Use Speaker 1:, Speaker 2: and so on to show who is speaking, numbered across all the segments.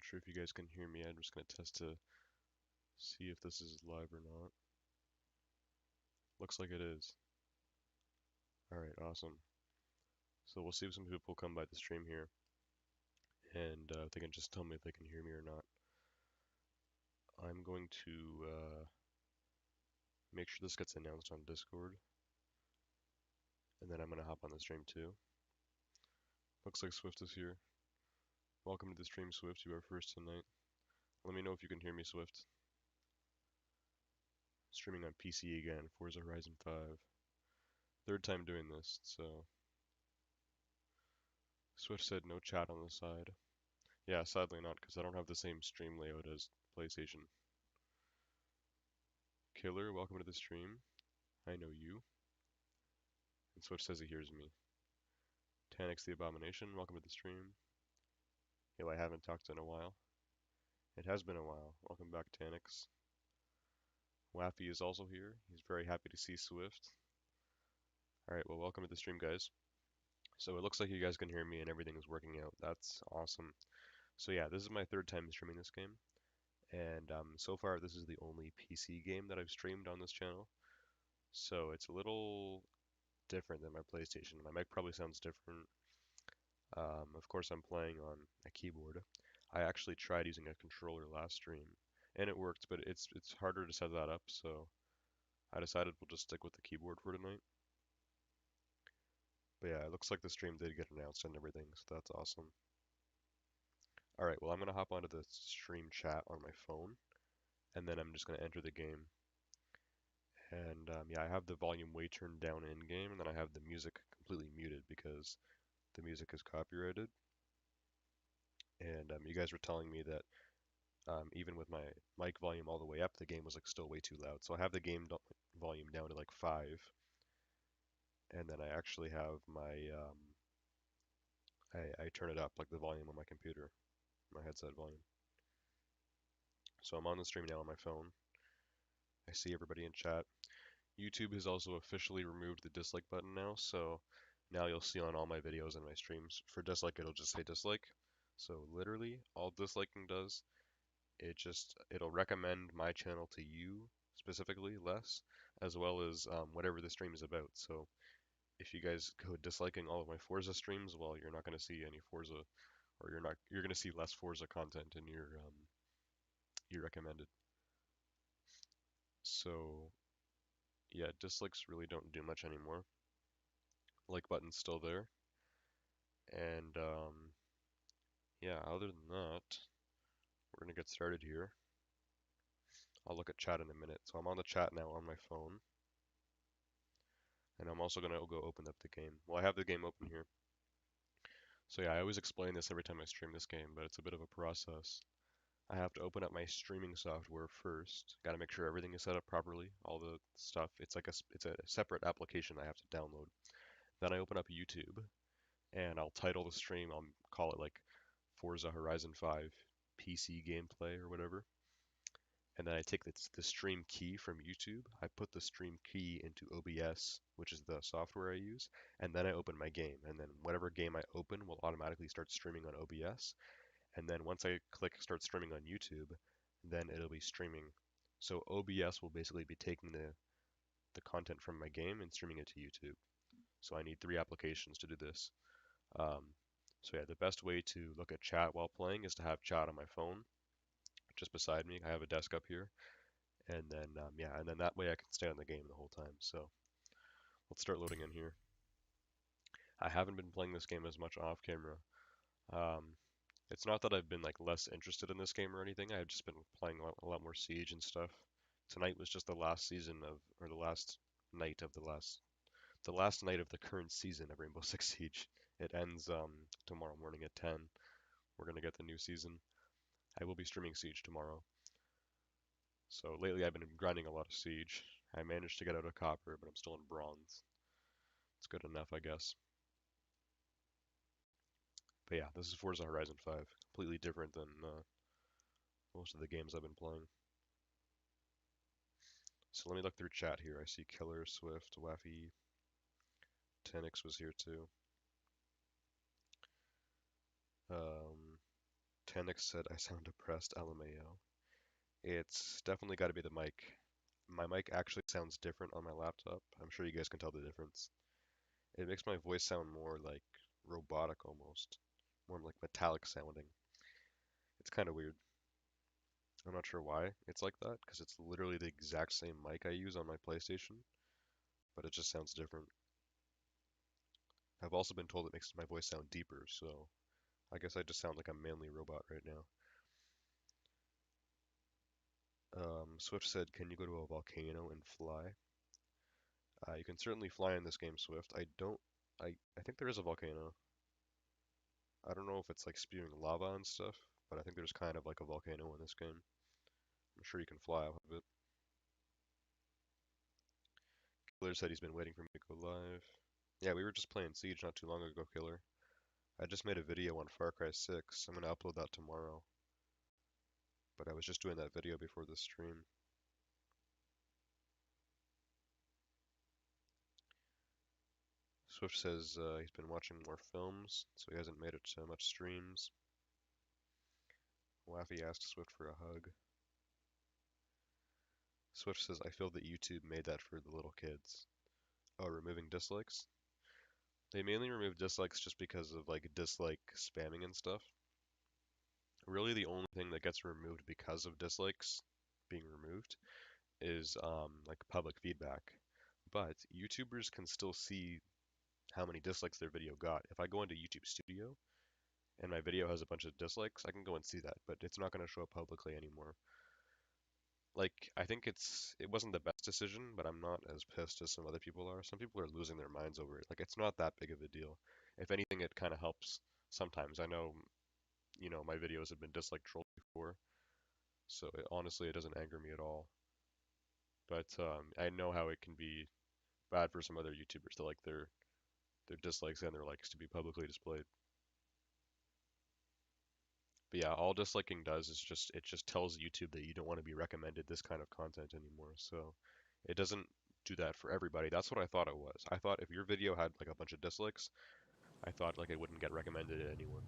Speaker 1: sure if you guys can hear me. I'm just going to test to see if this is live or not. Looks like it is. Alright, awesome. So we'll see if some people come by the stream here, and they can just tell me if they can hear me or not. I'm going to make sure this gets announced on Discord, and then I'm going to hop on the stream too. Looks like Swift is here. Welcome to the stream, Swift. You are first tonight. Let me know if you can hear me, Swift. Streaming on PC again, Forza Horizon 5. Third time doing this, so... Swift said no chat on the side. Yeah, sadly not, because I don't have the same stream layout as PlayStation. Killer, welcome to the stream. I know you. And Swift says he hears me. Tanix the Abomination, welcome to the stream. Yo, I haven't talked in a while. It has been a while. Welcome back, Tanix. Wappy is also here. He's very happy to see Swift. Alright, well, welcome to the stream, guys. So it looks like you guys can hear me and everything is working out. That's awesome. So yeah, this is my third time streaming this game. And so far, this is the only PC game that I've streamed on this channel. So it's a little different than my PlayStation. My mic probably sounds different. Of course, I'm playing on a keyboard. I actually tried using a controller last stream, and it worked, but it's harder to set that up, so I decided we'll just stick with the keyboard for tonight. But yeah, it looks like the stream did get announced and everything, so that's awesome. Alright, well I'm going to hop onto the stream chat on my phone, and then I'm just going to enter the game. And yeah, I have the volume way turned down in game, and then I have the music completely muted because the music is copyrighted. And you guys were telling me that even with my mic volume all the way up, the game was like still way too loud. So I have the game volume down to like 5, and then I actually have my I turn it up like the volume on my computer, my headset volume. So I'm on the stream now on my phone. I see everybody in chat. YouTube has also officially removed the dislike button now, so now you'll see on all my videos and my streams, for dislike it'll just say dislike. So literally all disliking does, it'll recommend my channel to you specifically less, as well as whatever the stream is about. So if you guys go disliking all of my Forza streams, well, you're not going to see any Forza, or you're going to see less Forza content in your recommended. So yeah, dislikes really don't do much anymore. Like button's still there, and yeah, other than that, we're gonna get started here. I'll look at chat in a minute. So I'm on the chat now on my phone, and I'm also gonna go open up the game. Well, I have the game open here. So yeah, I always explain this every time I stream this game, but it's a bit of a process. I have to open up my streaming software first. Got to make sure everything is set up properly, all the stuff. It's a separate application I have to download. Then I open up YouTube, and I'll title the stream. I'll call it like Forza Horizon 5 PC gameplay or whatever. And then I take the stream key from YouTube. I put the stream key into OBS, which is the software I use, and then I open my game. And then whatever game I open will automatically start streaming on OBS. And then once I click start streaming on YouTube, then it'll be streaming. So OBS will basically be taking the content from my game and streaming it to YouTube. So I need 3 applications to do this. So yeah, the best way to look at chat while playing is to have chat on my phone just beside me. I have a desk up here, and then yeah, and then that way I can stay on the game the whole time. So let's start loading in here. I haven't been playing this game as much off camera. Um, it's not that I've been like less interested in this game or anything. I've just been playing a lot more Siege and stuff. Tonight was just the last season of, or the last night of the last night of the current season of Rainbow Six Siege. It ends tomorrow morning at 10. We're gonna get the new season. I will be streaming Siege tomorrow. So lately I've been grinding a lot of Siege. I managed to get out of Copper, but I'm still in Bronze. It's good enough, I guess. But yeah, this is Forza Horizon 5. Completely different than most of the games I've been playing. So let me look through chat here. I see Killer, Swift, Waffy, Tenix was here too. Um, Tanix said I sound depressed, LMAO. It's definitely got to be the mic. My mic actually sounds different on my laptop. I'm sure you guys can tell the difference. It makes my voice sound more like robotic almost, more like metallic sounding. It's kind of weird. I'm not sure why it's like that, because it's literally the exact same mic I use on my PlayStation, but it just sounds different. I've also been told it makes my voice sound deeper, so I guess I just sound like a manly robot right now. Swift said, can you go to a volcano and fly? You can certainly fly in this game, Swift. I think there is a volcano. I don't know if it's like spewing lava and stuff, but I think there's kind of like a volcano in this game. I'm sure you can fly off of it. Killer said he's been waiting for me to go live. Yeah, we were just playing Siege not too long ago, Killer. I just made a video on Far Cry 6. I'm gonna upload that tomorrow. But I was just doing that video before the stream. Swift says he's been watching more films, so he hasn't made it to much streams. Waffy asked Swift for a hug. Swift says, I feel that YouTube made that for the little kids. Oh, removing dislikes? They mainly remove dislikes just because of like dislike spamming and stuff. Really the only thing that gets removed because of dislikes being removed is like public feedback. But YouTubers can still see how many dislikes their video got. If I go into YouTube Studio and my video has a bunch of dislikes, I can go and see that, but it's not going to show up publicly anymore. Like, I think it wasn't the best decision, but I'm not as pissed as some other people are. Some people are losing their minds over it. Like, it's not that big of a deal. If anything, it kind of helps sometimes. I know, my videos have been disliked trolled before, so honestly, it doesn't anger me at all. But I know how it can be bad for some other YouTubers to like their dislikes and their likes to be publicly displayed. But yeah, all disliking does is it just tells YouTube that you don't want to be recommended this kind of content anymore. So it doesn't do that for everybody. That's what I thought it was. I thought if your video had like a bunch of dislikes, I thought like it wouldn't get recommended to anyone.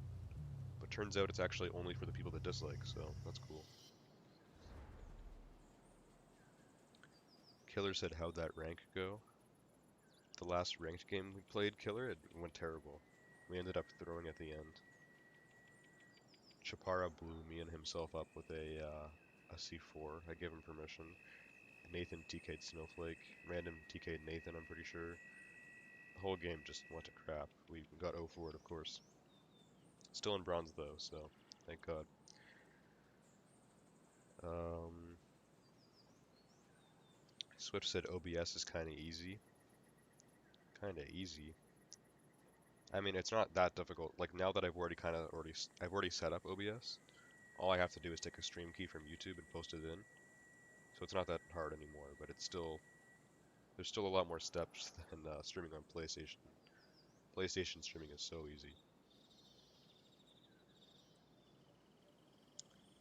Speaker 1: But turns out it's actually only for the people that dislike, so that's cool. Killer said, how'd that rank go? The last ranked game we played, Killer, it went terrible. We ended up throwing at the end. Chaparra blew me and himself up with a C4. I gave him permission. Nathan TK'd Snowflake. Random TK'd Nathan, I'm pretty sure. The whole game just went to crap. We got 0 for it, of course. Still in bronze, though, so thank God. Um, Swift said OBS is kind of easy. Kind of easy. I mean, it's not that difficult. Like, now that I've already set up OBS, all I have to do is take a stream key from YouTube and post it in. So it's not that hard anymore, but there's still a lot more steps than streaming on PlayStation. PlayStation streaming is so easy.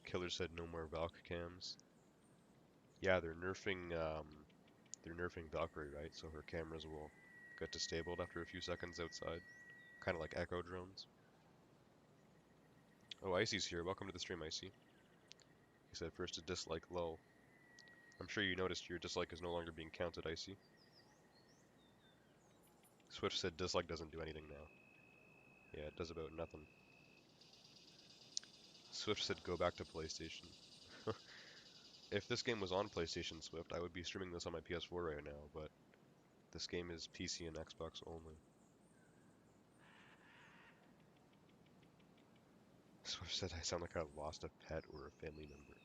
Speaker 1: Killer said no more Valk cams. Yeah, they're nerfing Valkyrie, right? So her cameras will get disabled after a few seconds outside, kind of like echo drones. Oh, Icy's here. Welcome to the stream, Icy. He said first a dislike, lol. I'm sure you noticed your dislike is no longer being counted, Icy. Swift said dislike doesn't do anything now. Yeah, it does about nothing. Swift said go back to PlayStation. If this game was on PlayStation, Swift, I would be streaming this on my PS4 right now, but this game is PC and Xbox only. Swift said I sound like I lost a pet or a family member.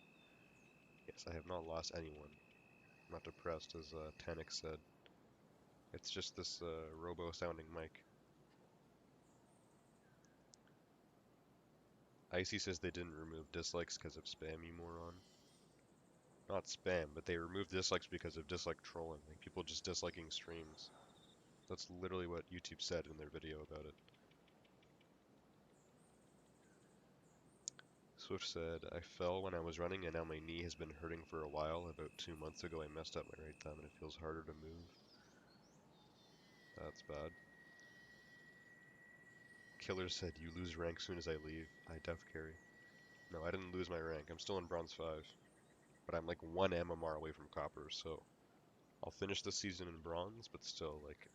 Speaker 1: Yes, I have not lost anyone. I'm not depressed, as Tanix said. It's just this robo-sounding mic. Icy says they didn't remove dislikes because of spam, you moron. Not spam, but they removed dislikes because of dislike trolling, like people just disliking streams. That's literally what YouTube said in their video about it. Swift said, I fell when I was running and now my knee has been hurting for a while. About 2 months ago I messed up my right thumb and it feels harder to move. That's bad. Killer said, you lose rank soon as I leave. I def carry. No, I didn't lose my rank. I'm still in bronze 5, but I'm like 1 MMR away from copper, so I'll finish the season in bronze, but still, like,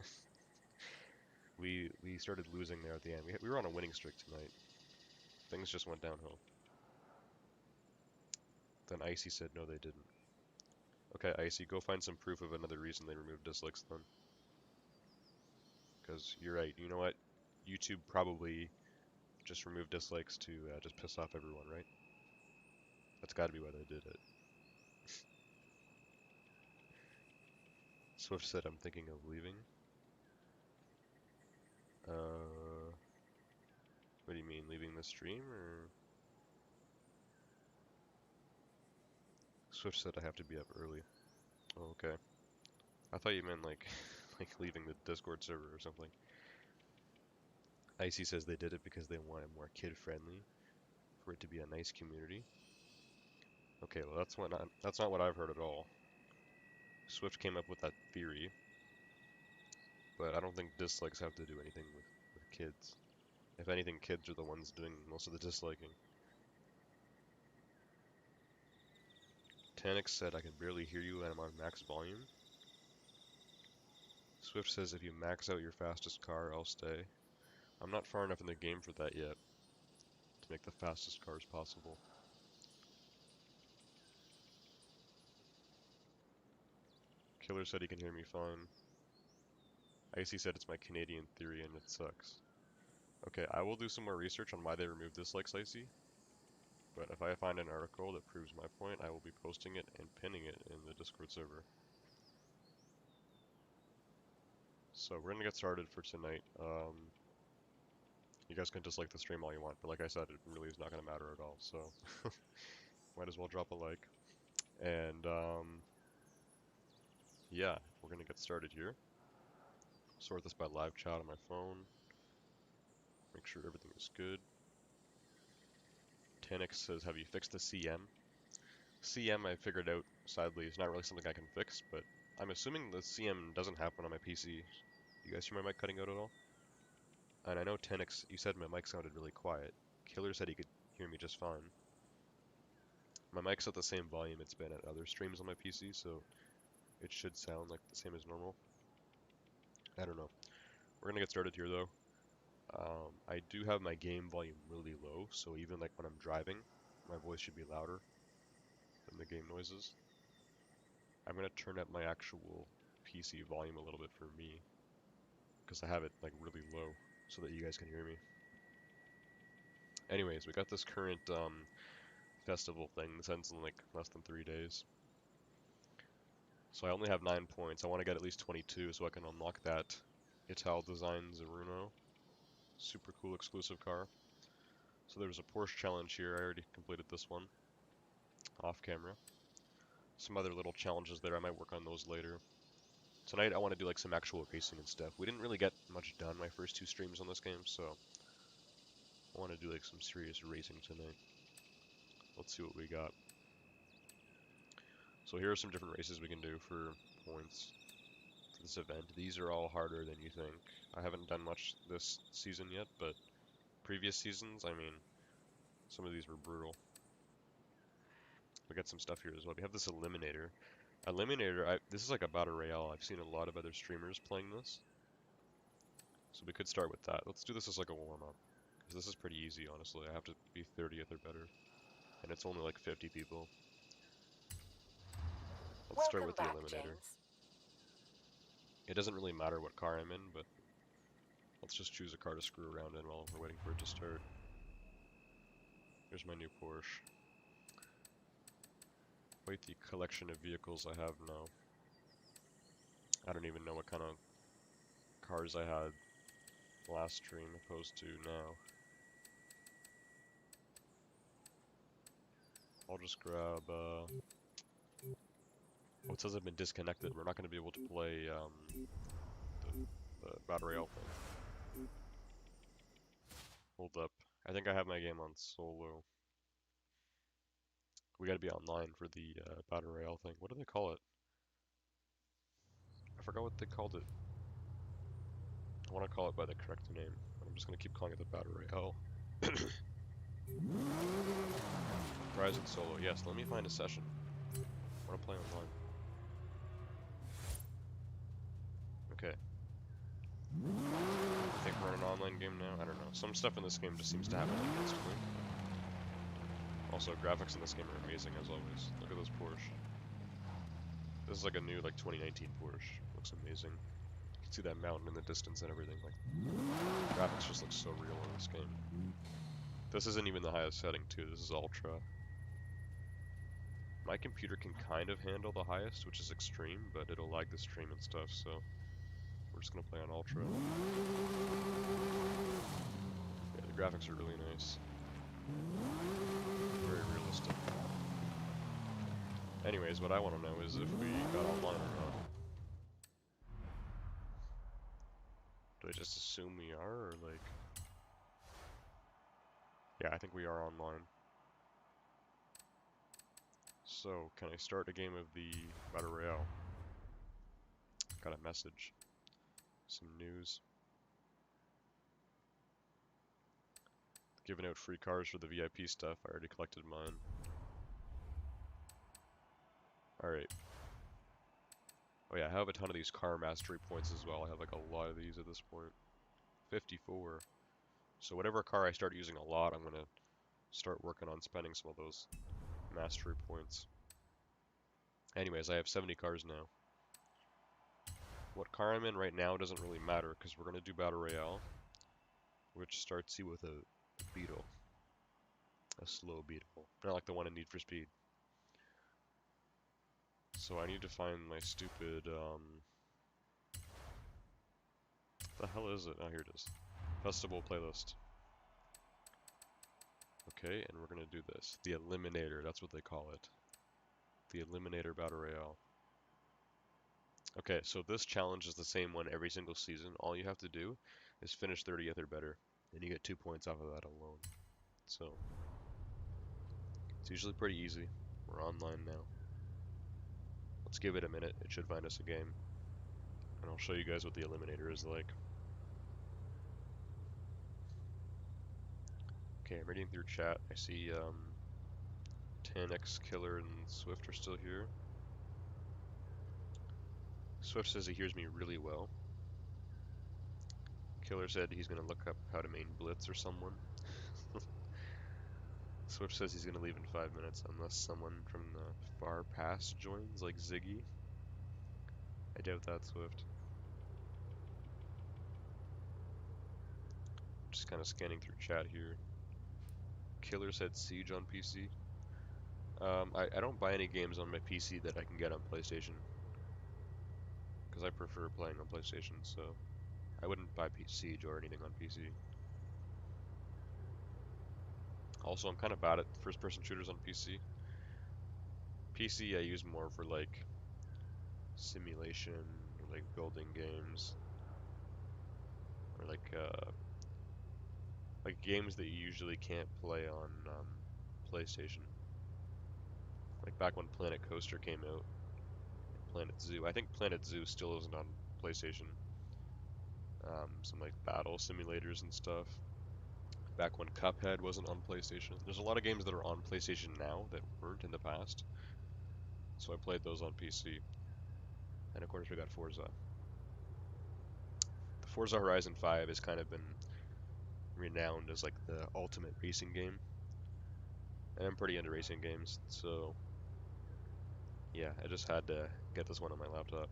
Speaker 1: we started losing there at the end. We were on a winning streak tonight. Things just went downhill. Then Icy said no, they didn't. Okay, Icy, go find some proof of another reason they removed dislikes then. Because you're right. You know what? YouTube probably just removed dislikes to just piss off everyone, right? That's got to be why they did it. Swift said, I'm thinking of leaving. What do you mean, leaving the stream, or? Swift said I have to be up early. Oh, okay. I thought you meant like, like leaving the Discord server or something. Icy says they did it because they want it more kid-friendly, for it to be a nice community. Okay, well that's not what I've heard at all. Swift came up with that theory, but I don't think dislikes have to do anything with kids. If anything, kids are the ones doing most of the disliking. Tanix said I can barely hear you and I'm on max volume. Swift says if you max out your fastest car, I'll stay. I'm not far enough in the game for that yet, to make the fastest cars possible. Killer said he can hear me fine. Icy said it's my Canadian theory and it sucks. Okay, I will do some more research on why they removed dislikes, Icy. But if I find an article that proves my point, I will be posting it and pinning it in the Discord server. So we're gonna get started for tonight. You guys can dislike the stream all you want, but like I said, it really is not gonna matter at all. So might as well drop a like. And yeah, we're gonna get started here. Sort this by live chat on my phone. Make sure everything is good. Tanix says, have you fixed the CM? CM I figured out, sadly, is not really something I can fix, but I'm assuming the CM doesn't happen on my PC. You guys hear my mic cutting out at all? And I know Tanix, you said my mic sounded really quiet. Killer said he could hear me just fine. My mic's at the same volume it's been at other streams on my PC, so it should sound like the same as normal. I don't know. We're gonna get started here though. I do have my game volume really low, so even like when I'm driving, my voice should be louder than the game noises. I'm gonna turn up my actual PC volume a little bit for me, because I have it like really low, so that you guys can hear me. Anyways, we got this current festival thing. This ends in like less than 3 days. So I only have 9 points. I want to get at least 22 so I can unlock that Ital Design Zeruno. Super cool exclusive car. So there's a Porsche challenge here. I already completed this one off camera. Some other little challenges there. I might work on those later. Tonight I want to do like some actual racing and stuff. We didn't really get much done my first 2 streams on this game, so I want to do like some serious racing tonight. Let's see what we got. So here are some different races we can do for points for this event. These are all harder than you think. I haven't done much this season yet, but previous seasons, I mean, some of these were brutal. We got some stuff here as well. We have this Eliminator. This is like a battle royale. I've seen a lot of other streamers playing this. So we could start with that. Let's do this as like a warm-up. Because this is pretty easy, honestly. I have to be 30th or better. And it's only like 50 people. Let's start with the Eliminator. It doesn't really matter what car I'm in, but let's just choose a car to screw around in while we're waiting for it to start. Here's my new Porsche. Quite the collection of vehicles I have now. I don't even know what kind of cars I had last stream opposed to now. I'll just grab, oh, it says I've been disconnected. We're not going to be able to play the Battle Royale thing. Hold up. I think I have my game on solo. We got to be online for the Battle Royale thing. What do they call it? I forgot what they called it. I want to call it by the correct name. I'm just going to keep calling it the Battle Royale. Horizon Solo. Yes, let me find a session. I want to play online. Okay. I think we're in an online game now. I don't know. Some stuff in this game just seems to happen like instantly. Also, graphics in this game are amazing as always. Look at this Porsche. This is like a new like 2019 Porsche. Looks amazing. You can see that mountain in the distance and everything. Like graphics just look so real in this game. This isn't even the highest setting too. This is ultra. My computer can kind of handle the highest, which is extreme, but it'll lag the stream and stuff. So we're just gonna play on ultra. Yeah, the graphics are really nice. Very realistic. Anyways, what I want to know is if we got online or not. Do I just assume we are, or like... Yeah, I think we are online. So, can I start a game of the Battle Royale? Got a message. Some news. Giving out free cars for the VIP stuff. I already collected mine. Alright. Oh yeah, I have a ton of these car mastery points as well. I have like a lot of these at this point. 54. So whatever car I start using a lot, I'm gonna start working on spending some of those mastery points. Anyways, I have 70 cars now. What car I'm in right now doesn't really matter because we're gonna do Battle Royale, which starts you with a Beetle. A slow Beetle. Not like the one in Need for Speed. So I need to find my stupid, the hell is it? Oh, here it is. Festival playlist. Okay, and we're gonna do this. The Eliminator, that's what they call it. The Eliminator Battle Royale. Okay, so this challenge is the same one every single season. All you have to do is finish 30th or better, and you get 2 points off of that alone. So, it's usually pretty easy. We're online now. Let's give it a minute. It should find us a game. And I'll show you guys what the Eliminator is like. Okay, I'm reading through chat. I see 10x Killer and Swift are still here. Swift says he hears me really well. Killer said he's going to look up how to main Blitz or someone. Swift says he's going to leave in 5 minutes unless someone from the far past joins, like Ziggy. I doubt that, Swift. Just kind of scanning through chat here. Killer said Siege on PC. I don't buy any games on my PC that I can get on PlayStation. Because I prefer playing on PlayStation, so I wouldn't buy Siege or anything on PC. Also, I'm kind of bad at first-person shooters on PC. PC I use more for like simulation, or like building games, or like games that you usually can't play on PlayStation. Like back when Planet Coaster came out, Planet Zoo. I think Planet Zoo still isn't on PlayStation. Some like battle simulators and stuff. Back when Cuphead wasn't on PlayStation. There's a lot of games that are on PlayStation now that weren't in the past. So I played those on PC. And of course we got Forza. The Forza Horizon 5 has kind of been renowned as like the ultimate racing game. And I'm pretty into racing games, so yeah, I just had to get this one on my laptop.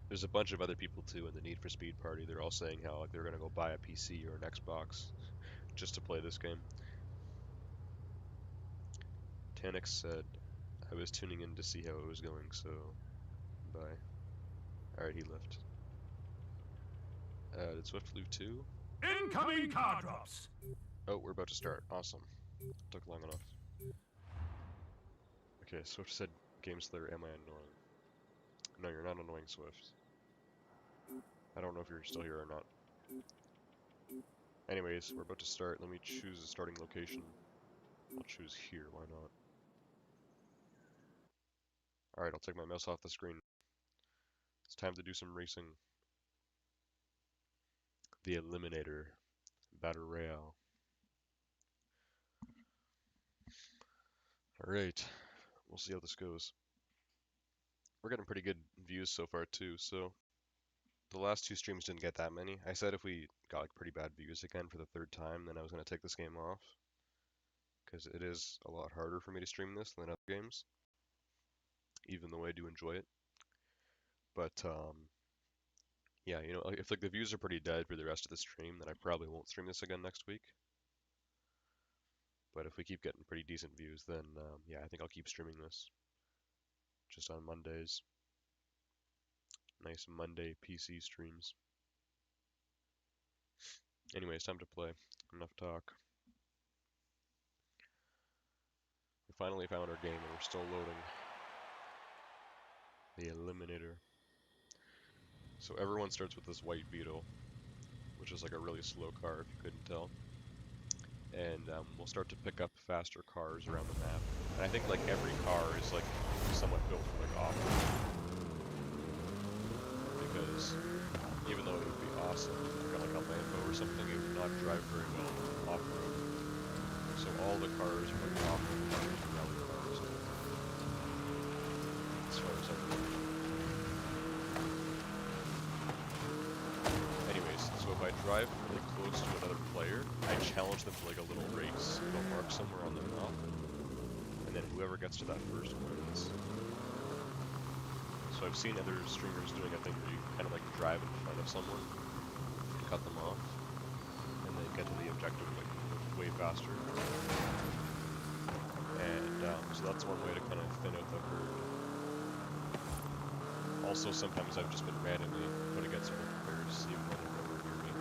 Speaker 1: There's a bunch of other people too in the Need for Speed party. They're all saying how like they're gonna go buy a PC or an Xbox just to play this game. Tanix said, I was tuning in to see how it was going, so bye. Alright, he left. Did Swift leave too?
Speaker 2: Incoming car drops!
Speaker 1: Oh, we're about to start. Awesome. Took long enough. Okay, Swift said, Game Slayer, am I annoying? No, you're not annoying, Swift. I don't know if you're still here or not. Anyways, we're about to start. Let me choose a starting location. I'll choose here, why not? Alright, I'll take my mouse off the screen. It's time to do some racing. The Eliminator Battle Royale. Alright, we'll see how this goes. We're getting pretty good views so far too, so the last two streams didn't get that many. I said if we got like pretty bad views again for the third time, then I was going to take this game off. Because it is a lot harder for me to stream this than other games, even though I do enjoy it. But yeah, you know, if like the views are pretty dead for the rest of the stream, then I probably won't stream this again next week. But if we keep getting pretty decent views, then yeah, I think I'll keep streaming this just on Mondays. Nice Monday PC streams. Anyways, time to play. Enough talk. We finally found our game and we're still loading. The Eliminator. So everyone starts with this white Beetle, which is like a really slow car if you couldn't tell. And we'll start to pick up faster cars around the map. And I think like every car is like somewhat built for like off-road. Because even though it would be awesome if you got like a Lambo or something, it would not drive very well off-road. So all the cars are like off-road cars or rally cars. As far as I've learned. Anyways, so if I drive really close to another player, I challenge them to like a little race. They'll mark somewhere on the map, and then whoever gets to that first wins. So I've seen other streamers doing a thing where you kind of like drive in front of someone to cut them off, and then get to the objective like way faster. And so that's one way to kind of thin out the herd. Also, sometimes I've just been randomly put against other players, even when they're nowhere near me.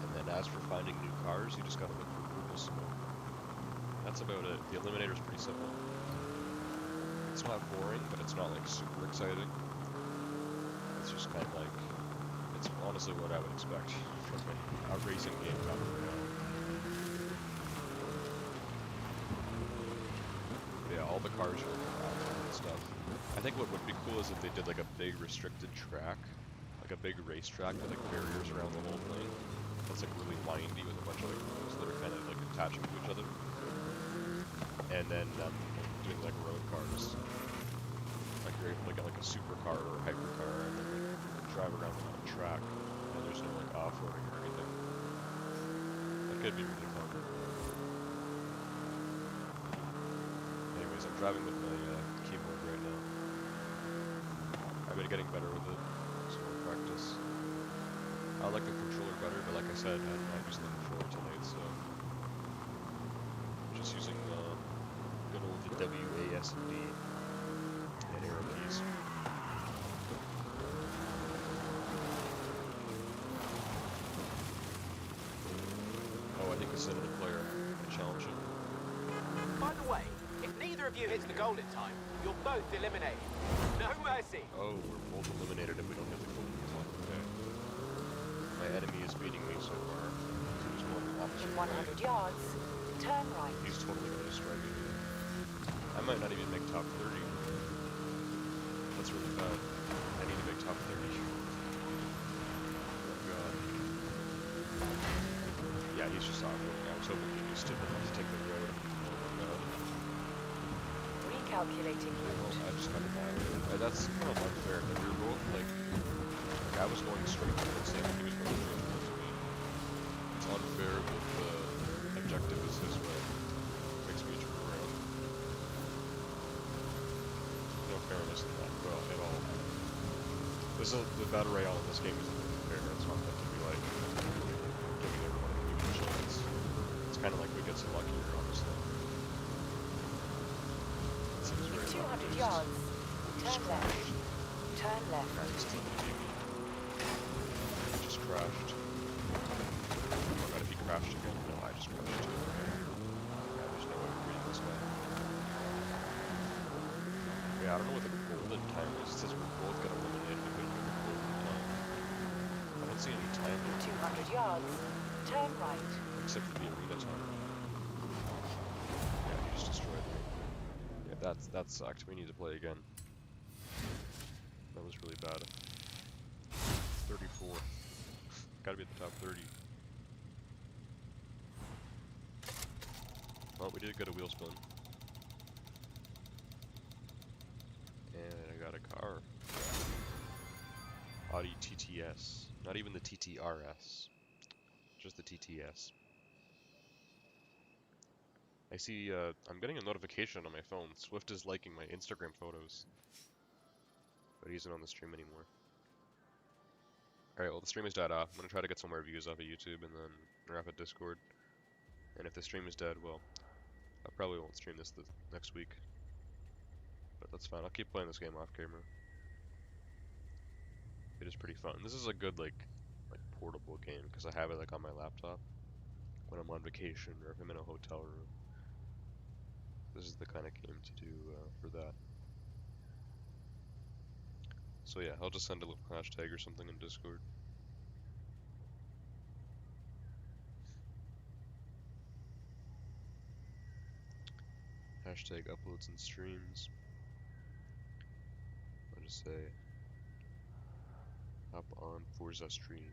Speaker 1: And then as for finding new cars, you just gotta look for purple smoke. That's about it. The Eliminator is pretty simple. It's not boring, but it's not like super exciting. It's just kind of like, it's honestly what I would expect from a racing game battle royale. Yeah, all the cars are like and stuff. I think what would be cool is if they did like a big restricted track, like a big racetrack with like barriers around the whole thing. That's like really windy with a bunch of like roads that are kind of like attaching to each other. And then doing like road cars. Like you're able to get like a supercar or a hypercar and then like drive around on a track and there's no like off-roading or anything. That could be really fun. Anyways, I'm driving with my keyboard right now. I've been getting better with it, so more practice. I like the controller better, but like I said, I'm not using the controller tonight, so I'm just using good old WASD and arrow keys. Oh, I think I sent another player. Challenge him.
Speaker 3: By the way, if neither of you hits the goal in time, you're both eliminated. No mercy.
Speaker 1: Oh, we're both eliminated if we don't hit the goal. Okay. My enemy is beating me so far. So he's going the opposite
Speaker 4: In
Speaker 1: way.
Speaker 4: 100 yards, turn right.
Speaker 1: He's totally going to destroy me. I might not even make top 30. That's really bad. I need to make top 30. Oh god. Yeah, he's just off-roading. I was hoping he'd be stupid enough to take the road. Oh my god.
Speaker 4: Recalculating
Speaker 1: Well,
Speaker 4: route.
Speaker 1: I just got annihilated. That's kind of unfair. Like, we were both, like I was going straight towards him, he was going straight towards me. It's unfair that the objective is his way. Makes me turn around. No fairness in that, well, at all. This is, the battle royale in this game isn't really fair. It's not meant to be like giving everyone an even chance. It's kind of like we get some lucky here, honestly. It seems
Speaker 4: In
Speaker 1: very
Speaker 4: 200
Speaker 1: luck-based.
Speaker 4: yards,
Speaker 1: Just
Speaker 4: turn left.
Speaker 1: crashed.
Speaker 4: Turn left.
Speaker 1: He's still beating me. He just crashed. Oh god, if he crashed again. No, I just crashed too. Yeah, there's no way we're beating this guy. Yeah, I don't know what the golden time is. It says we both got eliminated if we don't get the golden time. I don't see any time
Speaker 4: In
Speaker 1: there,
Speaker 4: 200 yards, turn right.
Speaker 1: except for the arena time. Yeah, he just destroyed me. Yeah, that sucked. We need to play again. That was really bad. 34. Gotta be at the top 30. Well, we did get a wheel spin. And I got a car. Audi TTS. Not even the TTRS. Just the TTS. I see, I'm getting a notification on my phone. Swift is liking my Instagram photos. But he isn't on the stream anymore. Alright, well the stream is dead off. I'm gonna try to get some more views off of YouTube and then wrap at Discord. And if the stream is dead, well, I probably won't stream this next week. But that's fine. I'll keep playing this game off camera. It is pretty fun. This is a good like portable game because I have it like on my laptop when I'm on vacation or if I'm in a hotel room. This is the kind of game to do for that. So yeah, I'll just send a little hashtag or something in Discord. Hashtag uploads and streams. I'll just say hop on Forza stream.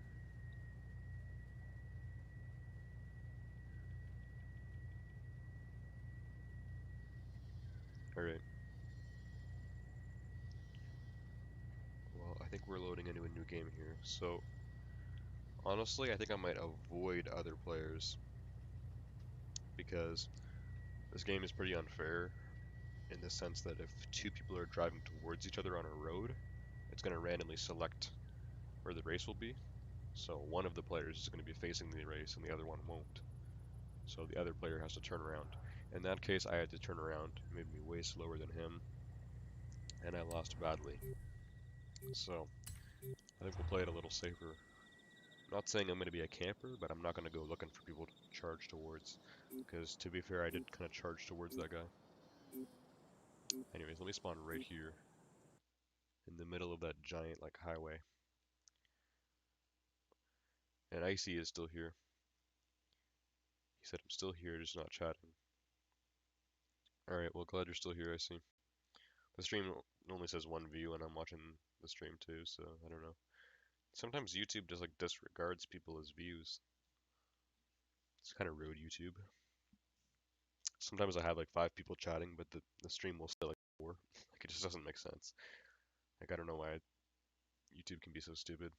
Speaker 1: Alright. Well, I think we're loading into a new game here. So, honestly, I think I might avoid other players because this game is pretty unfair in the sense that if two people are driving towards each other on a road, it's going to randomly select where the race will be. So one of the players is going to be facing the race and the other one won't. So the other player has to turn around. In that case, I had to turn around. It made me way slower than him, and I lost badly. So I think we'll play it a little safer. I'm not saying I'm going to be a camper, but I'm not going to go looking for people to charge towards. Because to be fair, I did kind of charge towards that guy. Anyways, let me spawn right here. In the middle of that giant like highway. And Icy is still here. He said I'm still here, just not chatting. Alright, well glad you're still here, Icy. The stream only says one view and I'm watching the stream too, so I don't know. Sometimes YouTube just like disregards people as views. It's kind of rude, YouTube. Sometimes I have like 5 people chatting, but the stream will still like 4. Like it just doesn't make sense. Like I don't know why YouTube can be so stupid.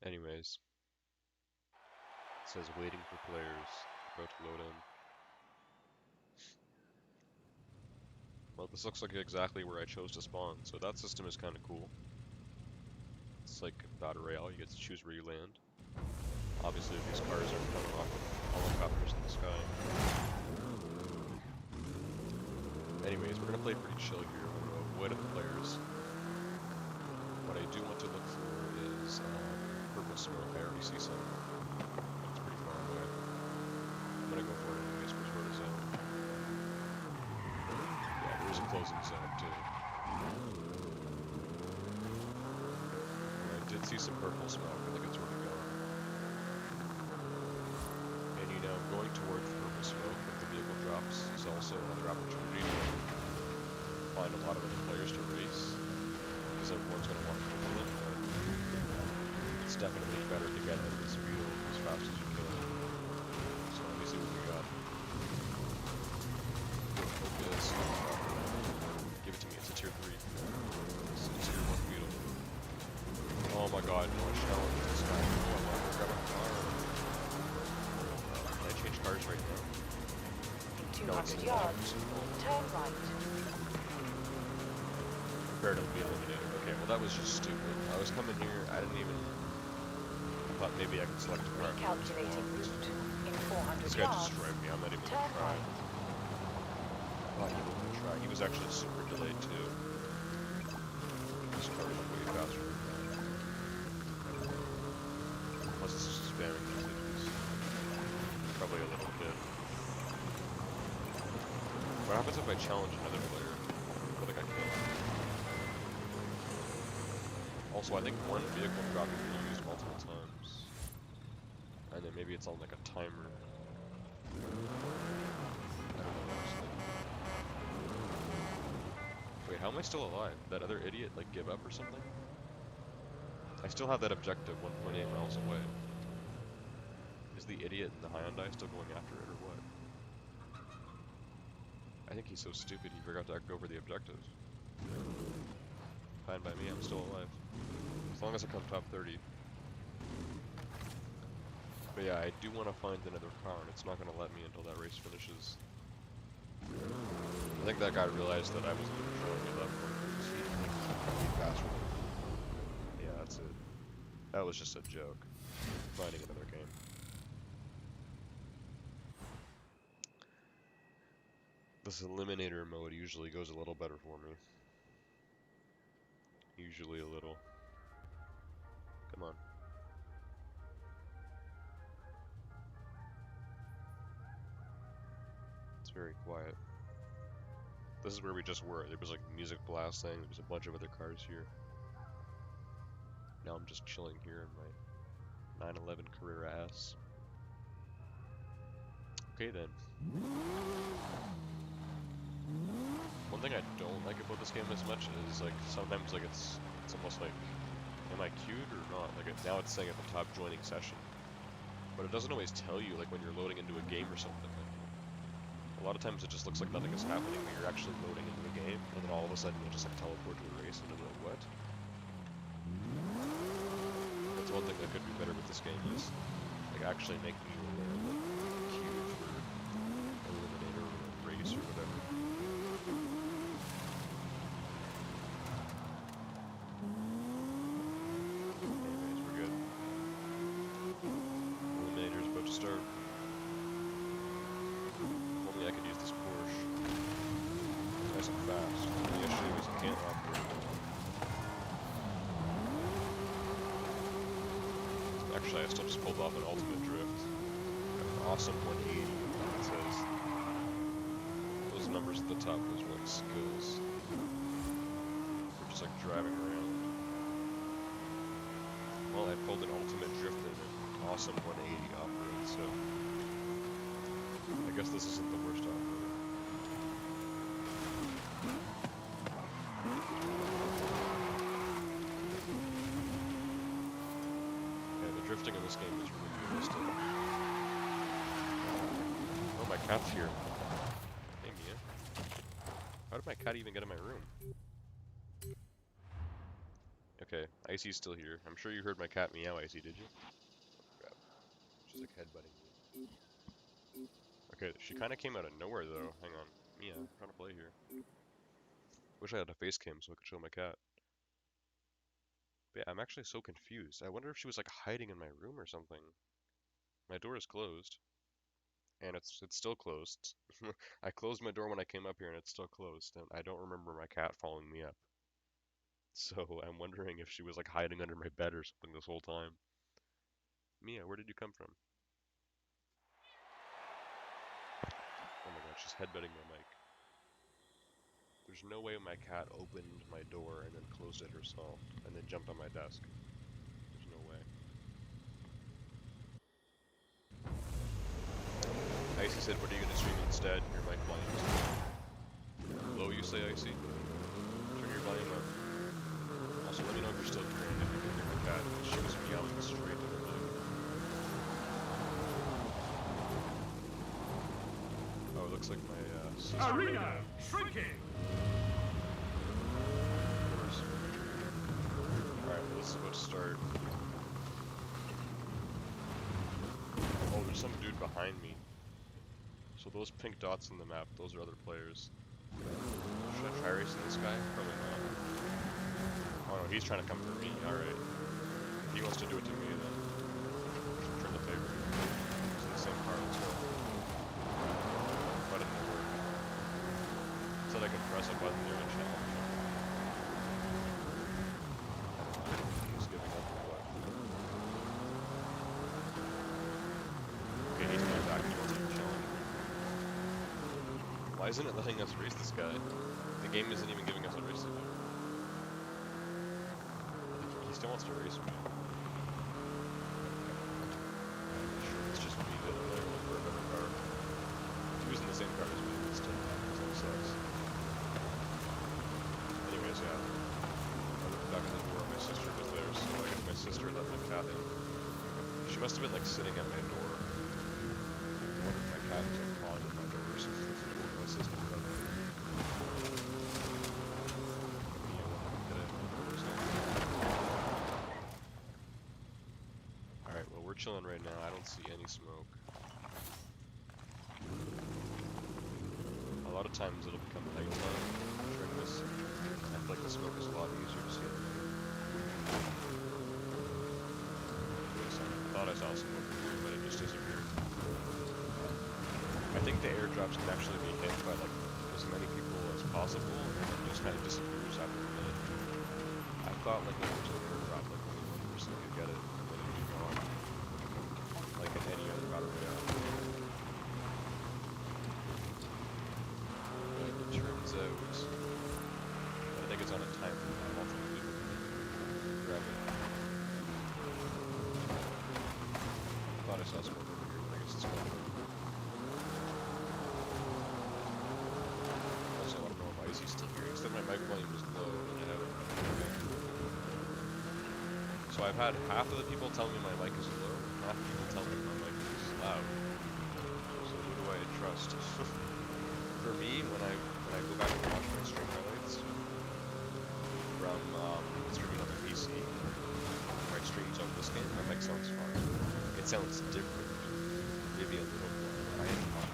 Speaker 1: Anyways, it says waiting for players, about to load in. Well, this looks like exactly where I chose to spawn, so that system is kind of cool. It's like Battle Royale, you get to choose where you land. Obviously, these cars are coming off with helicopters in the sky. Anyways, we're gonna play pretty chill here. We're gonna avoid other players. What I do want to look for is purple smoke. I already see some. It's pretty far away. I'm gonna go for it anyways, because we're in a zone. Yeah, there is a closing zone too. And I did see some purple smoke. I think it's where to go. And you know, going towards purple smoke if the vehicle drops is also another opportunity to find a lot of other players to race. Because everyone's going to want to kill it, but it's definitely better to get out of this field as fast as you can. So let me see what we got. Focus. Give it to me, it's a tier 3. It's a tier 1 beetle. Oh my god, no, I challenge this guy. Oh, I want to grab a car. Can I change cars right now?
Speaker 4: In 200 yards, turn right.
Speaker 1: Prepare to be eliminated. Okay, well that was just stupid. I was coming here, I didn't even... I thought maybe I could select a car.
Speaker 4: Recalculating route. In 400
Speaker 1: This guy
Speaker 4: yards,
Speaker 1: destroyed me, I'm not even
Speaker 4: turn
Speaker 1: gonna try.
Speaker 4: right.
Speaker 1: Oh, he didn't even try. He was actually super delayed too. This car went way faster. Unless it's just spamming messages. Probably a little bit. What happens if I challenge another player? What if I kill him? Also, I think one vehicle drop can be used multiple times. And then maybe it's on like a timer. I don't know, honestly. Wait, how am I still alive? That other idiot, like, give up or something? I still have that objective 1.8 miles away. Is the idiot in the Hyundai still going after it, or what? I think he's so stupid he forgot to go over the objectives. Fine by me, I'm still alive. As long as I come top 30. But yeah, I do want to find another car, and it's not going to let me until that race finishes. I think that guy realized that I wasn't controlling at that point, because he keep faster than me. Yeah, that's it. That was just a joke. Finding another game. This Eliminator mode usually goes a little better for me. Usually a little. Come on. It's very quiet. This is where we just were. There was like music blasting, there was a bunch of other cars here. Now I'm just chilling here in my 911 Carrera S. Okay then. One thing I don't like about this game as much is like sometimes like it's almost like, am I queued or not? Like now it's saying at the top joining session, but it doesn't always tell you like when you're loading into a game or something. A lot of times it just looks like nothing is happening, but you're actually loading into a game, and then all of a sudden you'll just like teleport to a race, and you're like, what? That's one thing that could be better with this game is like actually making you aware that you're queued for Eliminator or a race or whatever. Anyways, we're good. Eliminator's about to start. I could use this Porsche. It's nice and fast. The issue is you can't operate it. Actually, I still just pulled off an ultimate drift. Got an awesome 180, it says. Those numbers at the top, those are like skills. We're just like driving around. Well, I pulled an ultimate drift and an awesome 180 off-road, so I guess this isn't the worst off-road. Yeah, the drifting in this game is really realistic. Oh, my cat's here. Hey, Mia. How did my cat even get in my room? Okay, Icy's still here. I'm sure you heard my cat meow, Icy, did you? Oh, crap. She's like headbutting me. Okay, she kind of came out of nowhere though. Hang on. Mia, I'm trying to play here. Wish I had a face cam so I could show my cat. But yeah, I'm actually so confused. I wonder if she was like hiding in my room or something. My door is closed. And it's still closed. I closed my door when I came up here and it's still closed. And I don't remember my cat following me up. So I'm wondering if she was like hiding under my bed or something this whole time. Mia, where did you come from? Oh my god, she's headbutting my mic. There's no way my cat opened my door and then closed it herself, and then jumped on my desk. There's no way. Icy said, what are you going to stream instead? Your mic volume. Low, you say, Icy? Turn your volume up. Also, let me know if you're still hearing it. If you can hear my cat. She was meowing straight to the mic. Oh, it looks like my sister.
Speaker 2: Arena shrinking.
Speaker 1: Alright, well, this is about to start. Oh, there's some dude behind me. So those pink dots in the map, those are other players. Should I try racing this guy? Probably not. Oh no, he's trying to come for me. Alright. He wants to do it to me then. Turn the favor. It's in the same car, let's go. Why didn't it work? Said I could press a button there and challenge him. He's giving up or what? Okay, he's coming back. He wants to challenge me. Why isn't it letting us race this guy? The game isn't even giving us a race to do. He still wants to race me. Sure, it's just me that I'm looking for a better car. He was in the same car as me, but still, so it sucks. Anyways, yeah. I looked back at the door, my sister was there, so I guess my sister let my cat in. She must have been like sitting at my door. cabin's like clogged with my doors. This is a cool system, but yeah, we'll get it. Alright, well we're chilling right now. I don't see any smoke. A lot of times it'll become nighttime during this. I feel like the smoke is a lot easier to see. I thought I saw some over here, but it just disappeared. I think the airdrops can actually be hit by like as many people as possible, and then just kind of disappears after a minute. I thought like when there was an airdrop, like only one person could get it, and then it'd be gone. Like in any other battle royale. But it turns out, I think it's on a timer. Multiple people can grab it. I thought I saw smoke over here, but I guess it's gone. Also, I don't know why is he still here. Instead my mic volume was low and I have it. So I've had half of the people tell me my mic is low, and half the people tell me my mic is loud. So who do I trust? For me, when I go back and watch my stream highlights from streaming on the PC, where I streamed on this game, my mic sounds fine. It sounds different, maybe a little more. I am not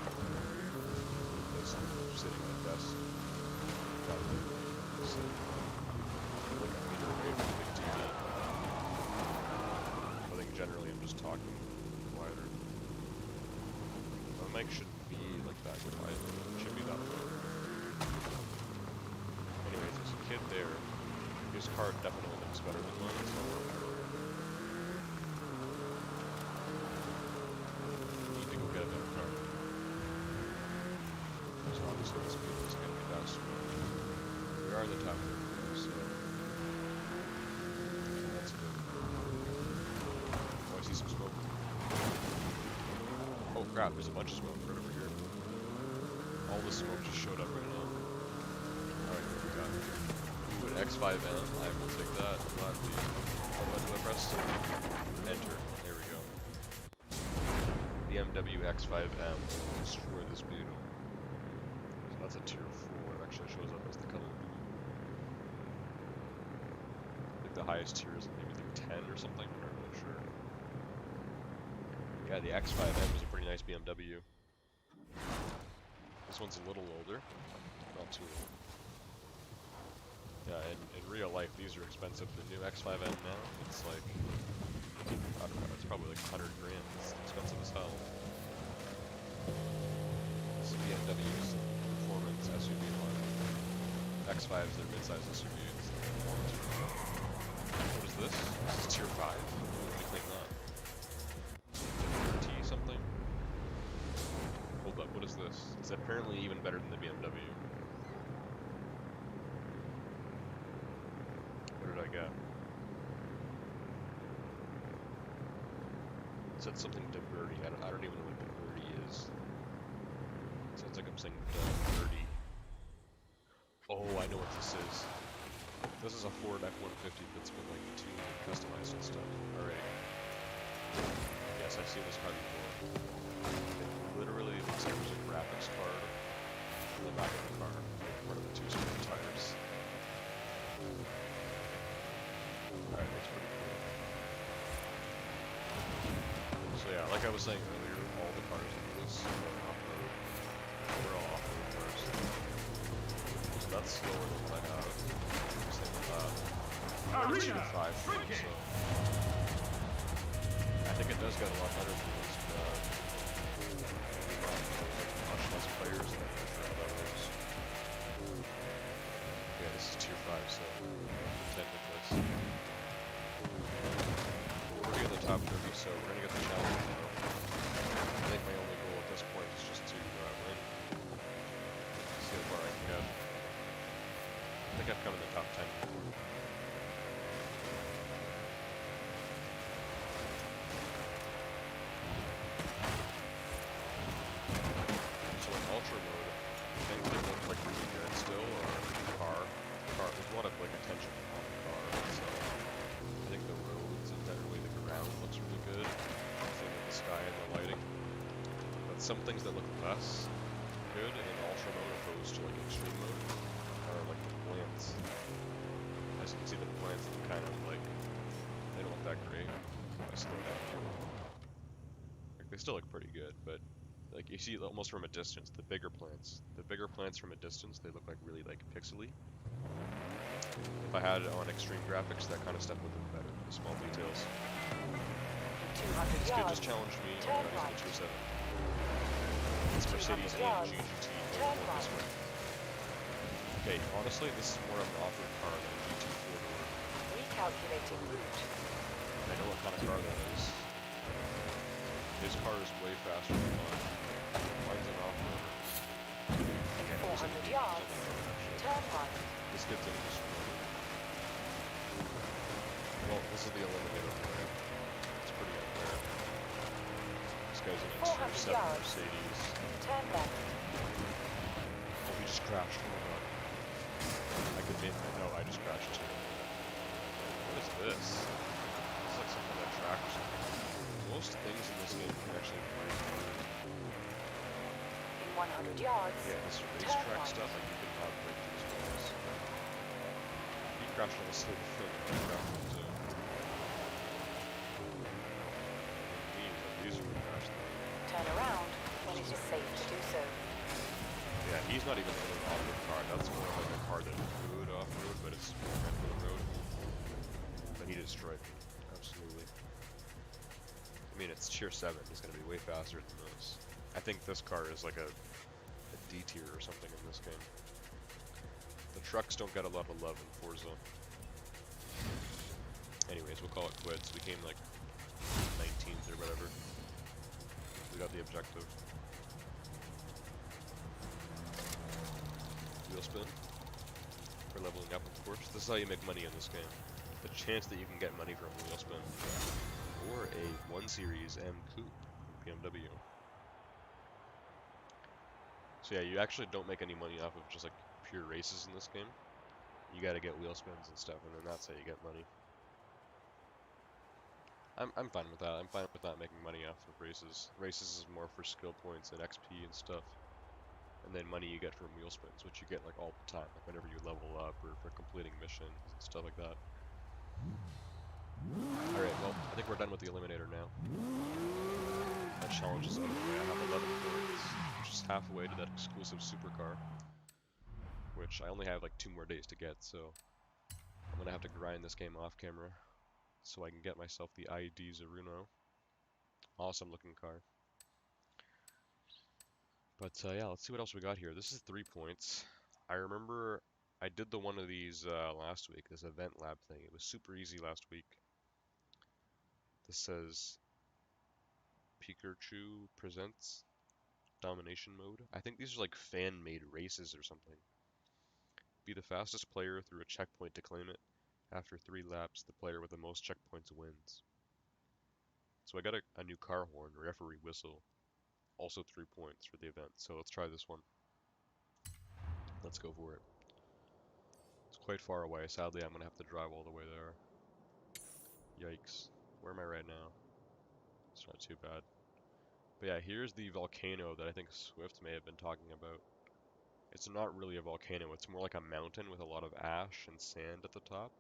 Speaker 1: because I'm sitting at a desk. So, like a meter away from the big TV. I think generally I'm just talking quieter. My mic shouldn't be like that quiet. It should be that low. Anyways, there's a kid there. His car definitely looks better than mine, so I need to go get a better car. So obviously this speed is going to be faster. We are in the top 30, so that's good. Oh, I see some smoke. Oh crap, there's a bunch of smoke right over here. All the smoke just showed up right now. Alright, what we got? Ooh, an X5M. I will take that. Gladly. What button do I press? Enter. There we go. BMW X5M will destroy this beetle. So that's a tier 4. It actually shows up as the color blue. I think the highest tier is maybe like 10 or something. I'm not really sure. Yeah, the X5M is a pretty nice BMW. This one's a little older, not too old. Yeah, in real life, these are expensive. The new X5M now, it's like, I don't know, it's probably like 100 grand. It's expensive as hell. This is BMW's performance SUV line. X5's their midsize SUV. It's the performance. What is this? This is tier 5? What do you think that? T something? Hold up, what is this? It's apparently even better than the BMW. What did I get? It said something to birdie. I don't even know what the birdie is. It sounds like I'm saying birdie. Oh, I know what this is. This is a Ford F-150 that's been like tuned and customized and stuff. Alright. Yes, I've seen this car before. It literally looks like there's a graphics card in the back of the car, like one of the two spare tires. Alright, that's pretty cool. So yeah, like I was saying earlier, all the cars in this are off-road. They're all off-road cars. So that's slower than what I have. Same with that. I'm at a 5 point, so I think it does get a lot better for this, much less players than others. Yeah, this is tier 5, so contend with this. We're already in the top 30, so we're gonna get the challenge now. I think my only goal at this point is just to win. See how far I can get. I think I've come in the top 10 before. So in ultra mode, things that look like really good still are the car. There's a lot of like attention on the car, so I think the roads and generally the ground looks really good. Same with the sky and the lighting. But some things that look less good in ultra mode opposed to like extreme mode are like the plants. As you can see, the plants look kind of like, they don't look that great. If I slow down here. Like, they still look pretty good, but like you see almost from a distance, the bigger plants from a distance, they look like really like pixely. If I had it on extreme graphics, that kind of stuff would look better, the small details.
Speaker 4: 200
Speaker 1: This kid
Speaker 4: yards.
Speaker 1: just challenged me
Speaker 4: Turn
Speaker 1: on
Speaker 4: right.
Speaker 1: Tier 7. It's Mercedes
Speaker 4: 200 yards.
Speaker 1: AMG GT.
Speaker 4: Turn
Speaker 1: Going this
Speaker 4: right.
Speaker 1: way. Okay, honestly, this is more of an off-road car than a GT 4-door.
Speaker 4: Recalculating route.
Speaker 1: I know what kind of car that is. His car is way faster than mine. Mine's an off-roader. Okay,
Speaker 4: 400 yards. Turn right.
Speaker 1: This kid's gonna destroy me. Well, this is the Eliminator player. It's pretty unfair. This guy's in a
Speaker 4: 400
Speaker 1: Tier 7
Speaker 4: yards.
Speaker 1: Mercedes.
Speaker 4: Turn left.
Speaker 1: Oh, he just crashed. Oh my god. I could make that. No, I just crashed too. What is this? This is like some kind of track or something. Most things in this game can actually break through.
Speaker 4: In 100 yards.
Speaker 1: Yeah, this
Speaker 4: Turn
Speaker 1: racetrack
Speaker 4: right.
Speaker 1: stuff, like you can not break these walls. He crashed on the same thing. I crashed on too. These are crashed.
Speaker 4: Turn around when it is safe to do so.
Speaker 1: Yeah, he's not even in an off-road car. That's more like a car that could off-road, but it's meant for the road. But he destroyed me. Absolutely. I mean, it's Tier 7. He's going to be way faster than this. I think this car is like a D tier or something in this game. The trucks don't get a lot of love in Forza. Anyways, we'll call it quits. We came like 19th or whatever. We got the objective. Wheel spin. For leveling up, of course. This is how you make money in this game. The chance that you can get money from wheel spin. Or a 1 Series M Coupe from BMW. So yeah, you actually don't make any money off of just like pure races in this game. You gotta get wheel spins and stuff, and then that's how you get money. I'm fine with that. I'm fine with not making money off of races. Races is more for skill points and XP and stuff. And then money you get from wheel spins, which you get like all the time, like whenever you level up or for completing missions and stuff like that. Alright, well, I think we're done with the Eliminator now. That challenge is out of the way. I have 11 points, which is halfway to that exclusive supercar. Which I only have like 2 more days to get, so I'm gonna have to grind this game off camera so I can get myself the ID Zeruno. Awesome looking car. But yeah, let's see what else we got here. This is 3 points. I remember I did the one of these last week, this event lab thing. It was super easy last week. This says Pikachu presents domination mode. I think these are like fan-made races or something. Be the fastest player through a checkpoint to claim it. After 3 laps, the player with the most checkpoints wins. So I got a new car horn, referee whistle. Also 3 points for the event. So let's try this one. Let's go for it. It's quite far away. Sadly, I'm going to have to drive all the way there. Yikes. Where am I right now? It's not too bad. But yeah, here's the volcano that I think Swift may have been talking about. It's not really a volcano. It's more like a mountain with a lot of ash and sand at the top.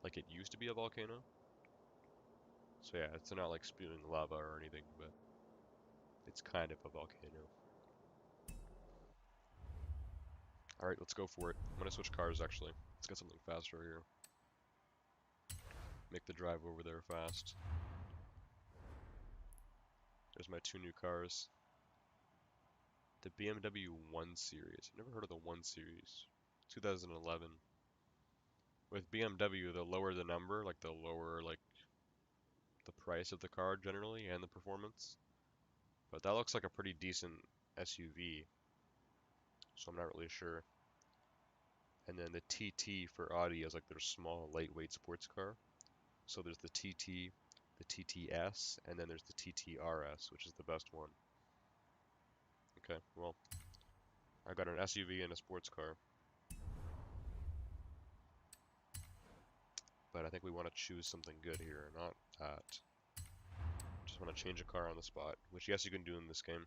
Speaker 1: Like it used to be a volcano. So yeah, it's not like spewing lava or anything, but it's kind of a volcano. Alright, let's go for it. I'm gonna switch cars actually. Let's get something faster here. Make the drive over there fast. There's my 2 new cars. The BMW 1 Series. I've never heard of the 1 Series. 2011. With BMW, the lower the number, like the lower like the price of the car generally and the performance. But that looks like a pretty decent SUV. So I'm not really sure. And then the TT for Audi is like their small lightweight sports car. So there's the TT, the TTS, and then there's the TTRS, which is the best one. Okay, well, I got an SUV and a sports car. But I think we want to choose something good here, not that. Just want to change a car on the spot, which yes, you can do in this game.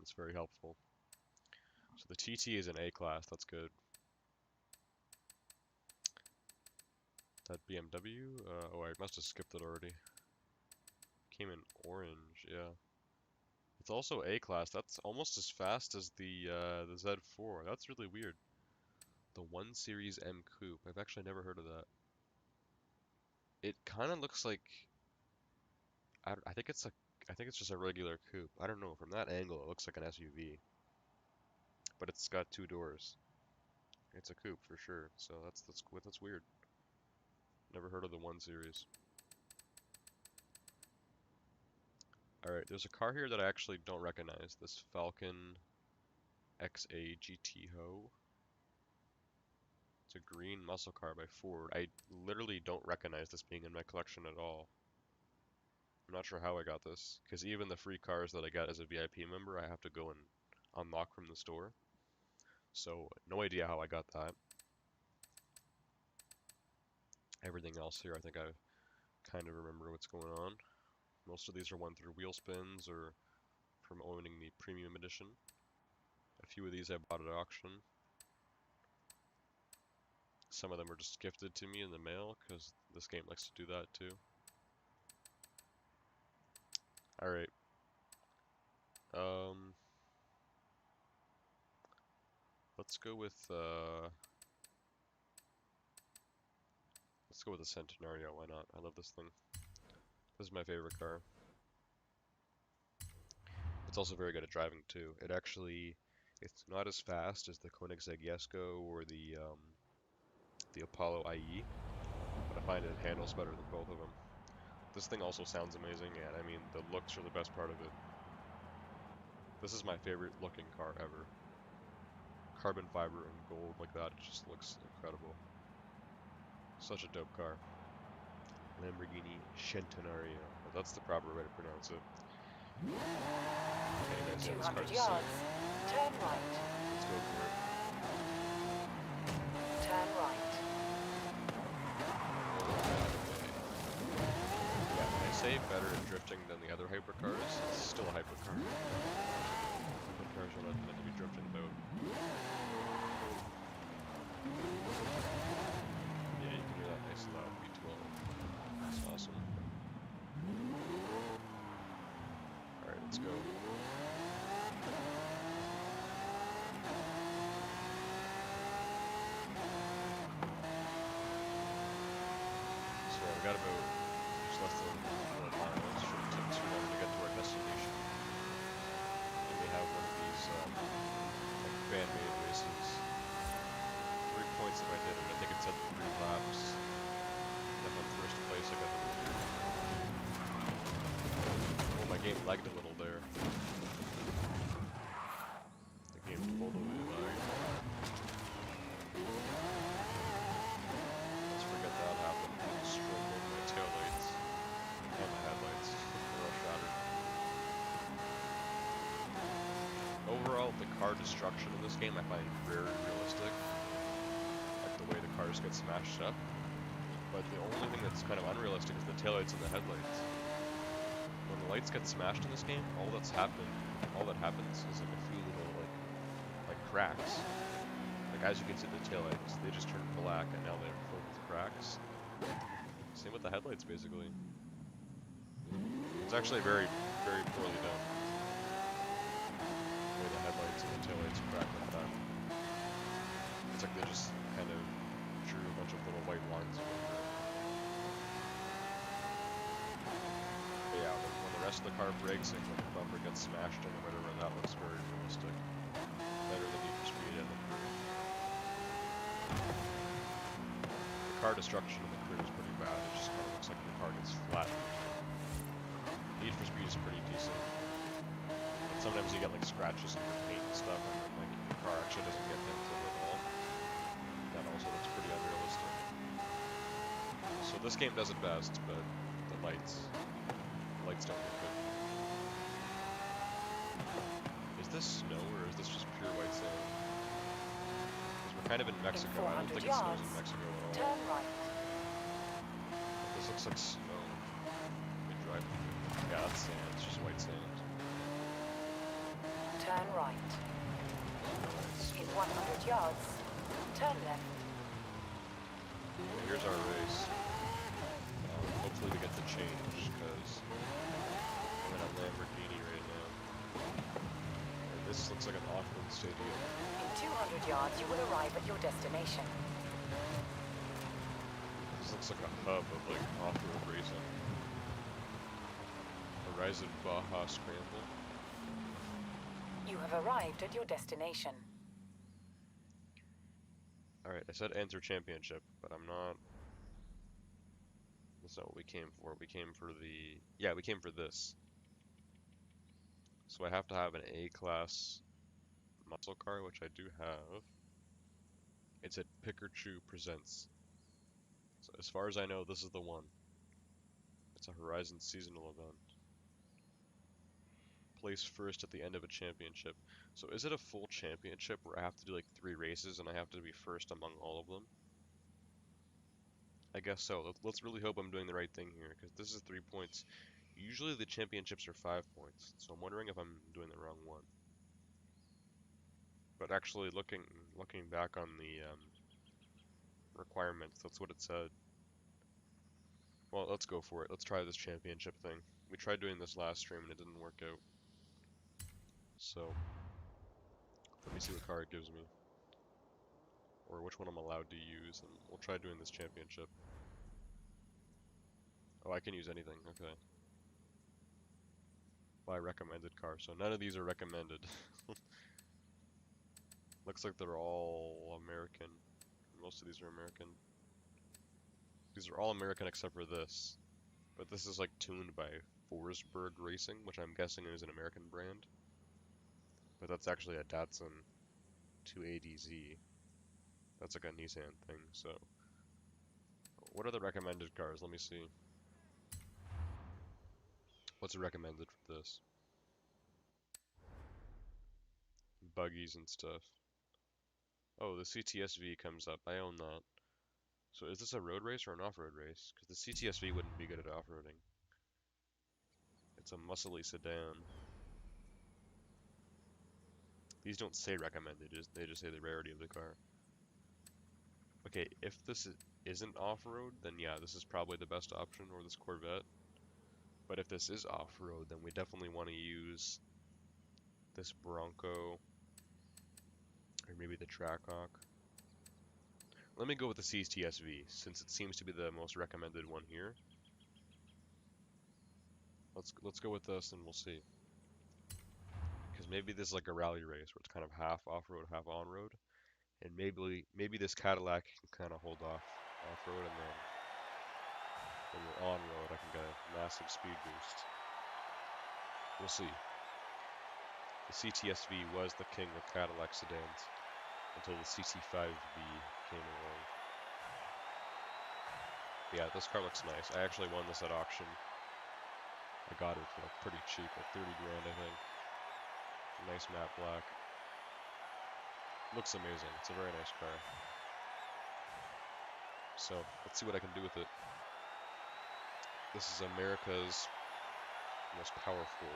Speaker 1: It's very helpful. So the TT is an A class, that's good. That BMW, oh, I must have skipped it already. Came in orange, yeah. It's also A class. That's almost as fast as the Z4. That's really weird. The 1 Series M Coupe. I've actually never heard of that. It kind of looks like I think it's just a regular coupe. I don't know. From that angle, it looks like an SUV, but it's got 2 doors. It's a coupe for sure. So that's weird. Never heard of the 1 Series. All right, there's a car here that I actually don't recognize. This Falcon XA GT Ho. It's a green muscle car by Ford. I literally don't recognize this being in my collection at all. I'm not sure how I got this, because even the free cars that I got as a VIP member, I have to go and unlock from the store. So, no idea how I got that. Everything else here, I think I kind of remember what's going on. Most of these are won through wheel spins or from owning the premium edition. A few of these I bought at auction. Some of them were just gifted to me in the mail, because this game likes to do that too. Alright. Let's go with the Centenario, why not? I love this thing. This is my favorite car. It's also very good at driving too. It's not as fast as the Koenigsegg Jesko or the Apollo IE, but I find it handles better than both of them. This thing also sounds amazing, and I mean, the looks are the best part of it. This is my favorite looking car ever. Carbon fiber and gold like that, it just looks incredible. Such a dope car. Lamborghini Centenario. That's the proper way to pronounce it. Okay, guys,
Speaker 4: 200 yards. Turn right.
Speaker 1: Let's go for it.
Speaker 4: Turn right.
Speaker 1: Yeah, when I say better at drifting than the other hypercars, it's still a hypercar. Hypercars are not meant to be drifting about. Yeah, you can hear that nice loud V12. That's awesome. Alright, let's go. So we got about just less than 4 miles. Shouldn't take too long to get to our destination. And we have one of these like fan-made races. 3 points if I did it. I think it said 3 laps. And if I'm first place, I got the lead. Oh, my game lagged a little there. The game totally lagged. Let's forget that happened. Stroke over my taillights and my headlights. They're all shattered. Overall, the car destruction in this game I find very realistic. Like the way the cars get smashed up. But the only thing that's kind of unrealistic is the taillights and the headlights. When the lights get smashed in this game, all that happens is like a few little like cracks. Like as you can see the taillights, they just turn black and now they're filled with cracks. Same with the headlights basically. It's actually very, very poorly done. The way the headlights and the taillights crack like that. It's like they just kind of drew a bunch of little white lines over it. But yeah, when the rest of the car breaks and when the bumper gets smashed in or whatever, that looks very realistic. Better than Need for Speed and the Crew. The car destruction in the Crew is pretty bad. It just kind of looks like the car gets flattened. Need for Speed is pretty decent. But sometimes you get like scratches in your paint and stuff, and then like the car actually doesn't get dented at all. That also looks pretty unrealistic. So this game does it best, but the lights don't look good. Is this snow or is this just pure white sand? Because we're kind of in Mexico. I don't think it snows in Mexico at all.
Speaker 4: Turn right.
Speaker 1: This looks like snow. Let me drive through it. Yeah, that's sand. It's just white sand.
Speaker 4: Turn right. In 100 yards, turn left.
Speaker 1: Okay, here's our race. Hopefully we get the change, because I'm in a Lamborghini right now. And this looks like an off-road stadium.
Speaker 4: In 200 yards, you will arrive at your destination.
Speaker 1: This looks like a hub of like off-road racing. Horizon Baja Scramble.
Speaker 4: You have arrived at your destination.
Speaker 1: Alright, I said enter championship, but I'm not... That's not what we came for. We came for the... Yeah, we came for this. So I have to have an A-class muscle car, which I do have. It's at Pikachu Presents. So as far as I know, this is the one. It's a Horizon seasonal event. Place first at the end of a championship. So is it a full championship where I have to do like 3 races and I have to be first among all of them? I guess so. Let's really hope I'm doing the right thing here, because this is 3 points. Usually the championships are 5 points, so I'm wondering if I'm doing the wrong one. But actually, looking back on the requirements, that's what it said. Well, let's go for it. Let's try this championship thing. We tried doing this last stream and it didn't work out. So, let me see what car it gives me. Or which one I'm allowed to use, and we'll try doing this championship. Oh, I can use anything, okay. Buy recommended car, so none of these are recommended. Looks like they're all American. Most of these are American. These are all American except for this. But this is like tuned by Forsberg Racing, which I'm guessing is an American brand. But that's actually a Datsun 280Z. That's like a Nissan thing, so... What are the recommended cars? Let me see. What's recommended for this? Buggies and stuff. Oh, the CTSV comes up. I own that. So is this a road race or an off-road race? Because the CTSV wouldn't be good at off-roading. It's a muscly sedan. These don't say recommended, they just say the rarity of the car. Okay, if this isn't off-road, then yeah, this is probably the best option, or this Corvette. But if this is off-road, then we definitely want to use this Bronco, or maybe the Trackhawk. Let me go with the CTSV, since it seems to be the most recommended one here. Let's go with this, and we'll see. Because maybe this is like a rally race, where it's kind of half off-road, half on-road. And maybe this Cadillac can kind of hold off off-road, and then when we're on-road, I can get a massive speed boost. We'll see. The CTSV was the king of Cadillac sedans until the CT5V came along. Yeah, this car looks nice. I actually won this at auction. I got it for like pretty cheap, like 30 grand, I think. Nice matte black. Looks amazing. It's a very nice car. So, let's see what I can do with it. This is America's most powerful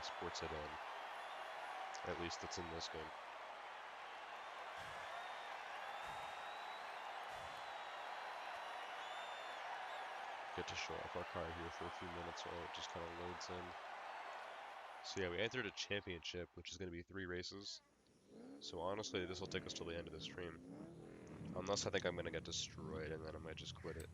Speaker 1: sports sedan. At least it's in this game. Get to show off our car here for a few minutes while it just kind of loads in. So yeah, we entered a championship, which is going to be 3 races. So honestly, this will take us till the end of the stream. Unless I think I'm going to get destroyed, and then I might just quit it.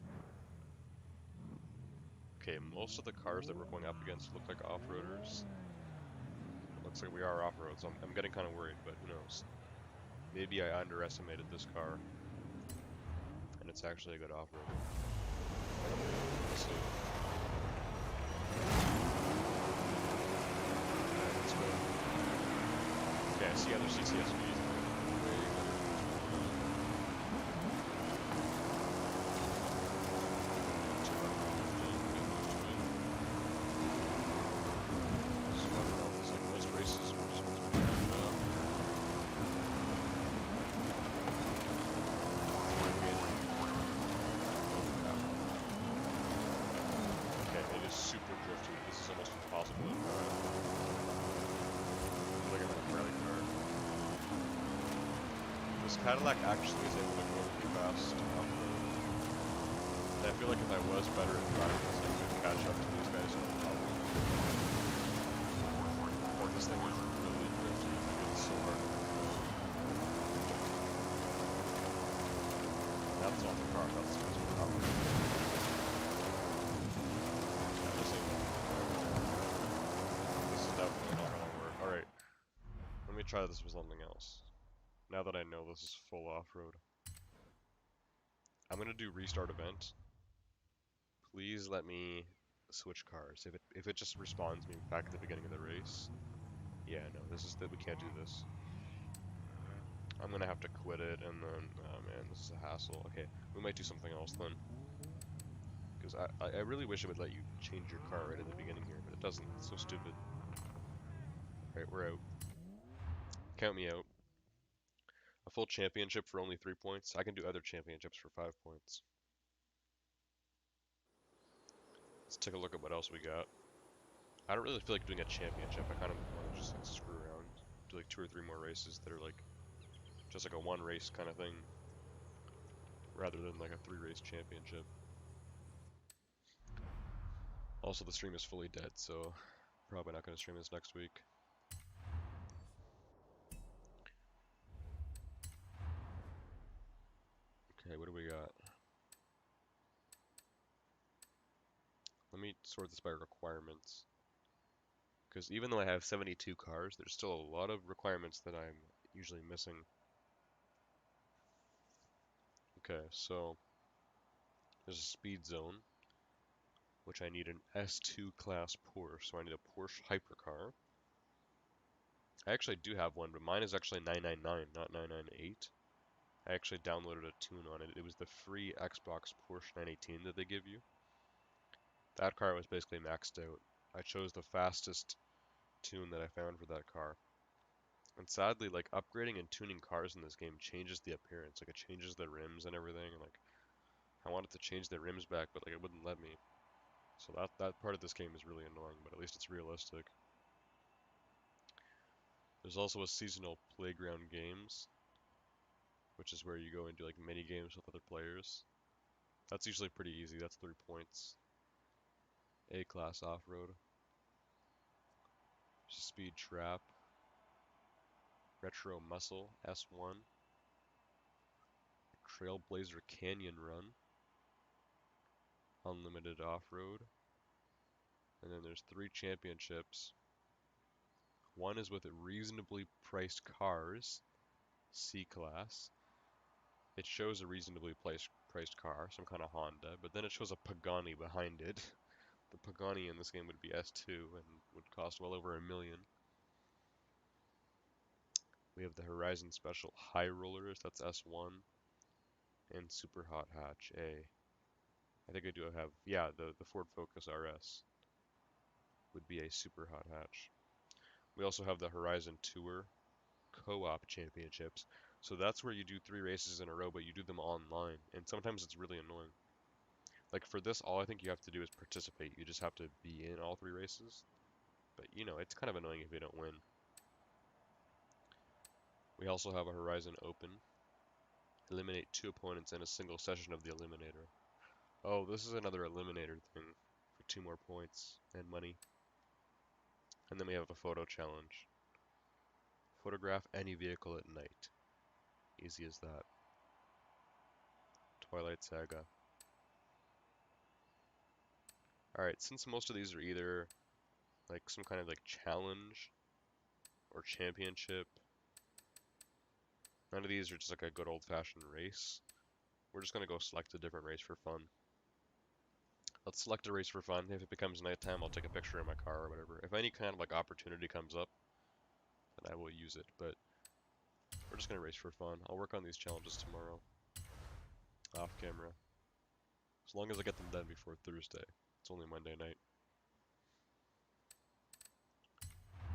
Speaker 1: Okay, most of the cars that we're going up against look like off-roaders. It looks like we are off-road, so I'm getting kind of worried, but who knows. Maybe I underestimated this car, and it's actually a good off-roader. Let's see. Let's go. Okay, I see other CTSVs. super drifty. This is almost impossible to drive. Look at my rally car. This Cadillac actually is able to go pretty fast off-road. And I feel like if I was better at driving this, I could catch up to these guys no problem. Or this thing is really drifty because it's so hard to control. That's on the car, that's just power. Yeah, this ain't This is definitely not gonna work. Alright, let me try this with something else. Now that I know this is full off-road. I'm gonna do restart event. Please let me switch cars. If it just respawns me back at the beginning of the race, yeah, no, this is that we can't do this. I'm gonna have to quit it, and then, oh man, this is a hassle. Okay, we might do something else then. Because I really wish it would let you change your car right at the beginning here, but it doesn't. It's so stupid. Alright, we're out. Count me out. A full championship for only 3 points. I can do other championships for 5 points. Let's take a look at what else we got. I don't really feel like doing a championship. I kind of want to just like screw around. Do like 2 or 3 more races that are like just like a 1 race kind of thing, rather than like a 3 race championship. Also, the stream is fully dead, so probably not going to stream this next week. Okay, what do we got? Let me sort this by requirements. Because even though I have 72 cars, there's still a lot of requirements that I'm usually missing. Okay, so there's a speed zone, which I need an S2 class Porsche, so I need a Porsche hypercar. I actually do have one, but mine is actually 999, not 998. I actually downloaded a tune on it. It was the free Xbox Porsche 918 that they give you. That car was basically maxed out. I chose the fastest tune that I found for that car. And sadly, like, upgrading and tuning cars in this game changes the appearance. Like, it changes the rims and everything. And, like, I wanted to change the rims back, but like it wouldn't let me. So that part of this game is really annoying, but at least it's realistic. There's also a seasonal playground games, which is where you go and do like mini games with other players. That's usually pretty easy. That's 3 points. A class off-road. Speed trap. Retro muscle S1. Trailblazer canyon run. Unlimited off-road. And then there's 3 championships. One is with reasonably priced cars, C class. It shows a reasonably priced car, some kind of Honda, but then it shows a Pagani behind it. The Pagani in this game would be S2 and would cost well over $1 million. We have the Horizon Special High Rollers, that's S1, and Super Hot Hatch A. I think I do have, yeah, the Ford Focus RS would be a Super Hot Hatch. We also have the Horizon Tour Co-op Championships. So that's where you do 3 races in a row, but you do them online, and sometimes it's really annoying. Like for this, all I think you have to do is participate. You just have to be in all 3 races. But you know, it's kind of annoying if you don't win. We also have a Horizon Open. Eliminate 2 opponents in a single session of the Eliminator. Oh, this is another Eliminator thing for 2 more points and money. And then we have a photo challenge. Photograph any vehicle at night. Easy as that. Twilight Saga. Alright, since most of these are either like some kind of like challenge or championship, none of these are just like a good old-fashioned race. We're just gonna go select a different race for fun. Let's select a race for fun. If it becomes nighttime, I'll take a picture in my car or whatever. If any kind of like opportunity comes up, then I will use it. But we're just gonna race for fun. I'll work on these challenges tomorrow, off camera. As long as I get them done before Thursday. It's only Monday night.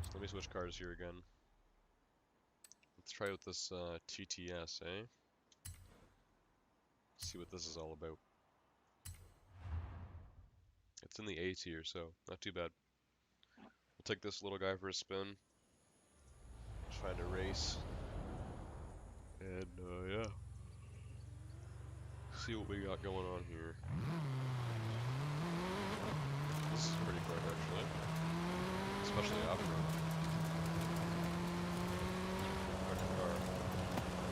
Speaker 1: So let me switch cars here again. Let's try out this TTS, eh? See what this is all about. It's in the A tier, so not too bad. We'll take this little guy for a spin. Trying to race. And, yeah. See what we got going on here. This is pretty quick, actually. Especially off-road. Quick car.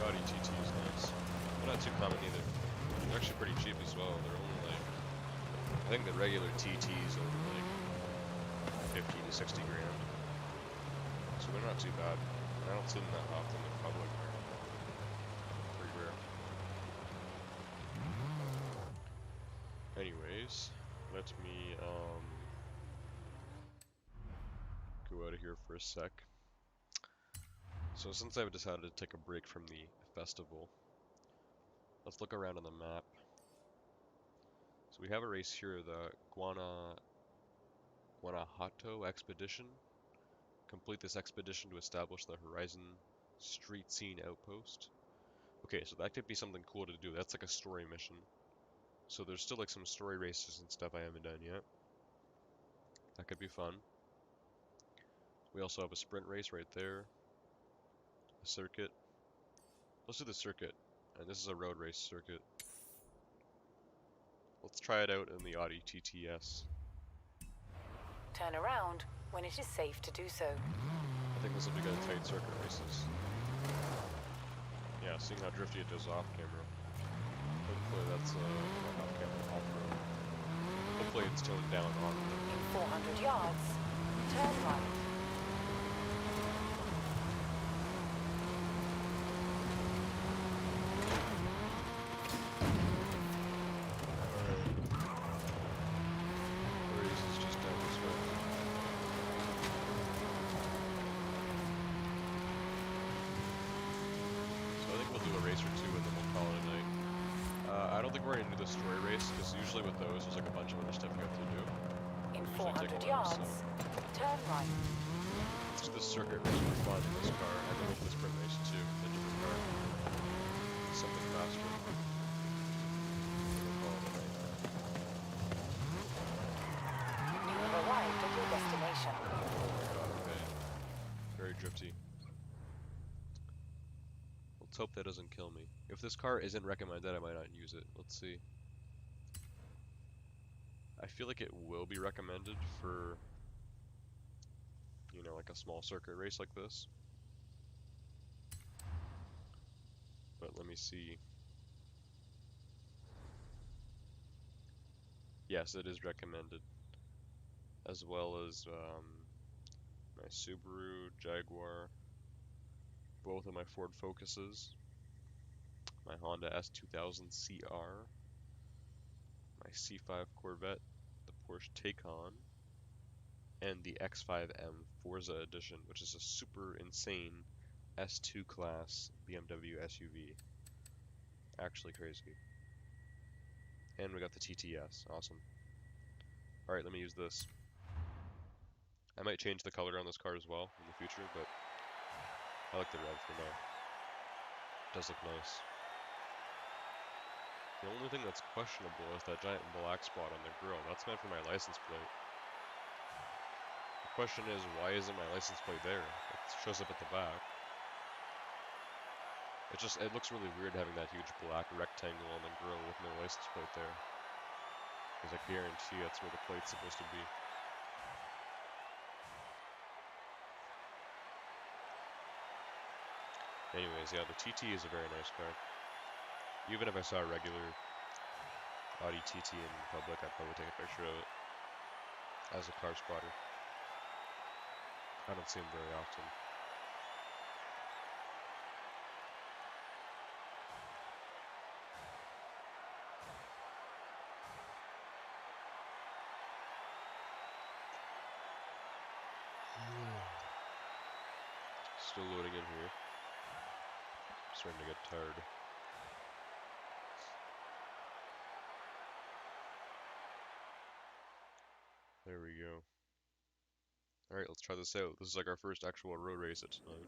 Speaker 1: Audi TT is nice. They're not too common either. They're actually pretty cheap as well. They're only like, I think the regular TTs are like 50 to 60 grand. So they're not too bad. I don't see them that often in public. Pretty rare. Anyways, let me go out of here for a sec. So since I've decided to take a break from the festival, let's look around on the map. So we have a race here, the Guanajuato Expedition. Complete this expedition to establish the Horizon Street Scene Outpost. Okay, so that could be something cool to do. That's like a story mission. So there's still like some story races and stuff I haven't done yet. That could be fun. We also have a sprint race right there. A circuit. Let's do the circuit. And this is a road race circuit. Let's try it out in the Audi TTS.
Speaker 4: Turn around when it is safe to do so.
Speaker 1: I think this will be good at tight circuit races. Yeah, seeing how drifty it does off camera. Hopefully that's not off camera, off road. Hopefully it's toned down on road.
Speaker 4: In 400 yards, turn right.
Speaker 1: Race is just down this way. So I think we'll do a race or two and then we'll call it a night. I don't think we're going to do the story race, because usually with those, there's like a bunch of other stuff you have to do.
Speaker 4: In
Speaker 1: Usually take
Speaker 4: 400
Speaker 1: a while,
Speaker 4: yards,
Speaker 1: so
Speaker 4: turn right.
Speaker 1: let's do the circuit race for fun in this car, and then we'll do the sprint race too, in a different car. Something faster. We'll call it a night.
Speaker 4: You have arrived at your destination.
Speaker 1: Okay. Very drifty. Let's hope that doesn't kill me. If this car isn't recommended, I might not use it. Let's see. I feel like it will be recommended for, you know, like a small circuit race like this. But let me see. Yes, it is recommended. As well as my Subaru, Jaguar, both of my Ford Focuses, my Honda S2000 CR, my C5 Corvette, the Porsche Taycan, and the X5M Forza Edition, which is a super insane S2 class BMW SUV. Actually crazy. And we got the TTS. Awesome. Alright, let me use this. I might change the color on this car as well in the future, but I like the red for now. It does look nice. The only thing that's questionable is that giant black spot on the grille. That's meant for my license plate. The question is, why isn't my license plate there? It shows up at the back. It looks really weird having that huge black rectangle on the grille with no license plate there. Because I guarantee that's where the plate's supposed to be. Anyways, yeah, the TT is a very nice car. Even if I saw a regular Audi TT in public, I'd probably take a picture of it as a car spotter. I don't see them very often. Still loading in here. Starting to get tired. There we go. Alright, let's try this out. This is like our first actual road race at tonight.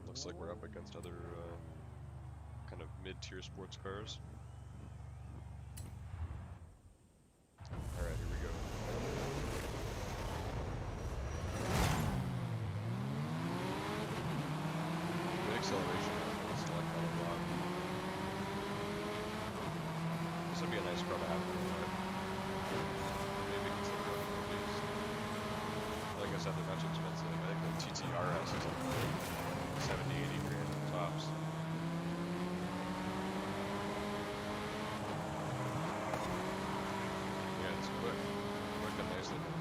Speaker 1: Looks like we're up against other kind of mid-tier sports cars. car to have in real life. Maybe consider one of these. Like I said, they're not too expensive. I think the TTRS is like 70, 80 grand tops. Yeah, it's quick. Quick and nice looking.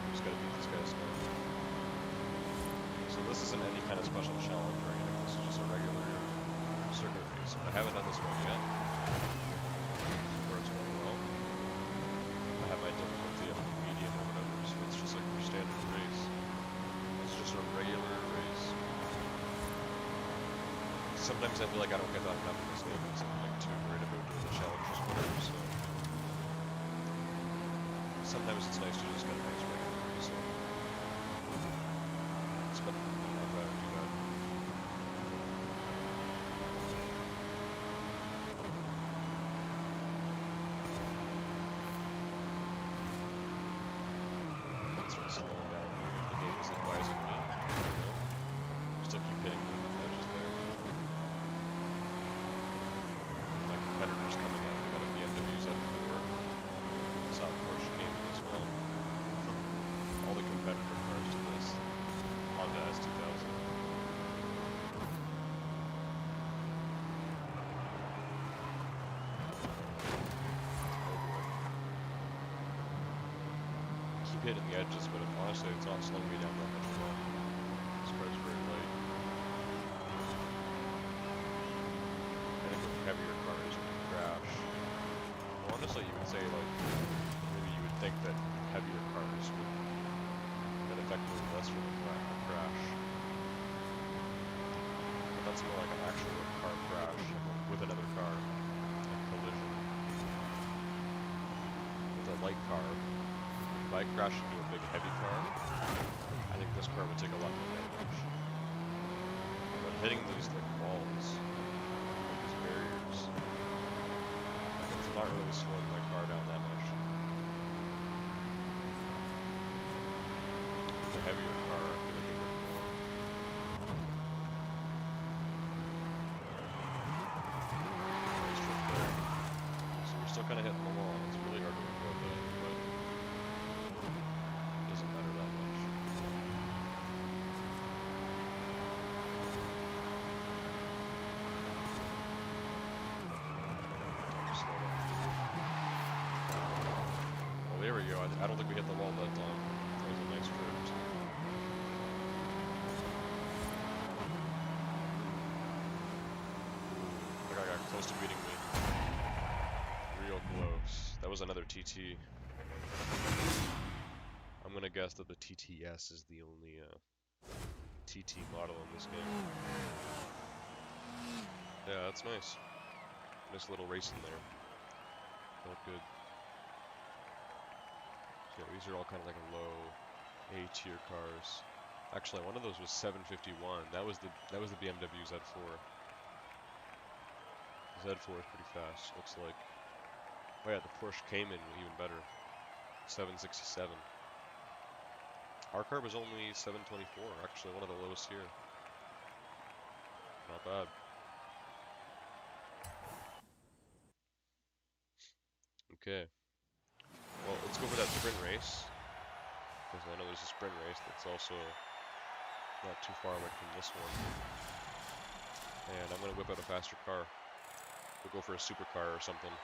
Speaker 1: We just gotta beat these guys now. So this isn't any kind of special challenge or anything. This is just a regular circuit race. But I haven't done this one yet. Where it's going well. I have my difficulty up to medium or whatever, so it's just like your standard race. It's just a regular race. Sometimes I feel like I don't get that enough in this game because I'm like too worried about doing the challenges or whatever, so sometimes it's nice to just get a nice regular race. So it's been not bad to do that. Start slowing down here. The game is advising me. Still keep hitting the edges there. My competitors coming out. We got a BMW Z4. Saw Porsche came in as well. All the competitor cars to this. Honda S2000. Keep hitting the edges, but honestly, it's not slowing me down that much at all. This car's very light. I think with heavier cars, you can crash. Well, honestly, you would say, like, maybe you would think that heavier cars would get effectively less from a crash. But that's more like an actual car crash with another car, like collision. With a light car, if I crash into a big heavy car, I think this car would take a lot more damage. But hitting these like walls, these barriers, it's not really slowing my car down that much. With a heavier car, I feel like it would more. Nice trick there. So we're still kind of hitting the wall. It's really hard to avoid that, but it doesn't matter that much. Just slow down. Well, there we go. I don't think we hit the wall that time. That was a nice drift. That guy got close to beating me. Real close. That was another TT. I'm gonna guess that the TTS is the only TT model in this game. Yeah, that's nice. Nice little race in there. Felt good. So these are all kind of like low A tier cars. Actually, one of those was 751. That was the BMW Z4. The Z4 is pretty fast. Looks like. Oh yeah, the Porsche Cayman even better. 767. Our car was only 724. Actually, one of the lowest here. Not bad. Okay. Well, let's go for that sprint race. Because I know there's a sprint race that's also not too far away from this one. And I'm going to whip out a faster car. We'll go for a supercar or something.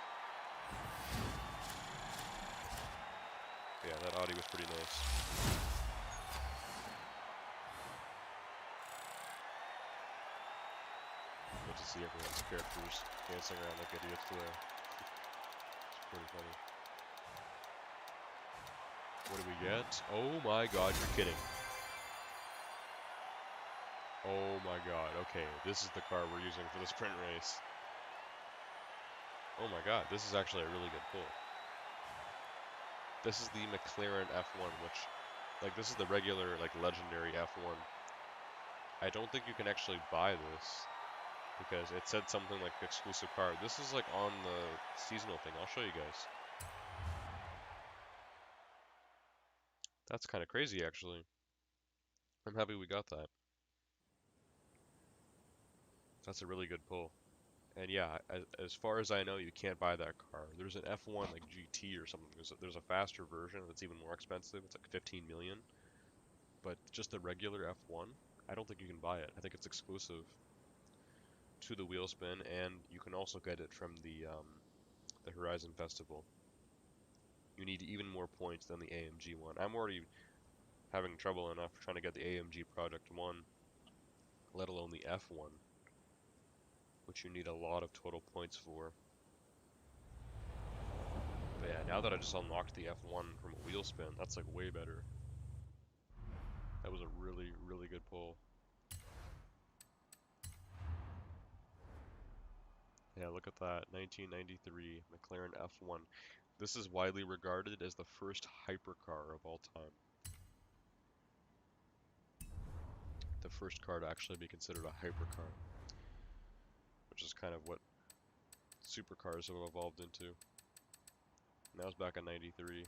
Speaker 1: Yeah, that Audi was pretty nice. Good to see everyone's characters dancing around like idiots today. It's pretty funny. What do we get? Oh my god, you're kidding. Oh my god, okay, this is the car we're using for the sprint race. Oh my god, this is actually a really good pull. This is the McLaren F1, which, like, this is the regular, like, legendary F1. I don't think you can actually buy this, because it said something like exclusive car. This is, like, on the seasonal thing. I'll show you guys. That's kind of crazy, actually. I'm happy we got that. That's a really good pull. And yeah, as far as I know, you can't buy that car. There's an F1 like GT or something. There's a faster version that's even more expensive. It's like 15 million. But just the regular F1, I don't think you can buy it. I think it's exclusive to the wheel spin, and you can also get it from the Horizon Festival. You need even more points than the AMG one. I'm already having trouble enough trying to get the AMG Project 1, let alone the F1, which you need a lot of total points for. But yeah, now that I just unlocked the F1 from a wheel spin, that's like way better. That was a really, really good pull. Yeah, look at that. 1993 McLaren F1. This is widely regarded as the first hypercar of all time. The first car to actually be considered a hypercar, which is kind of what supercars have evolved into. And that was back in 93.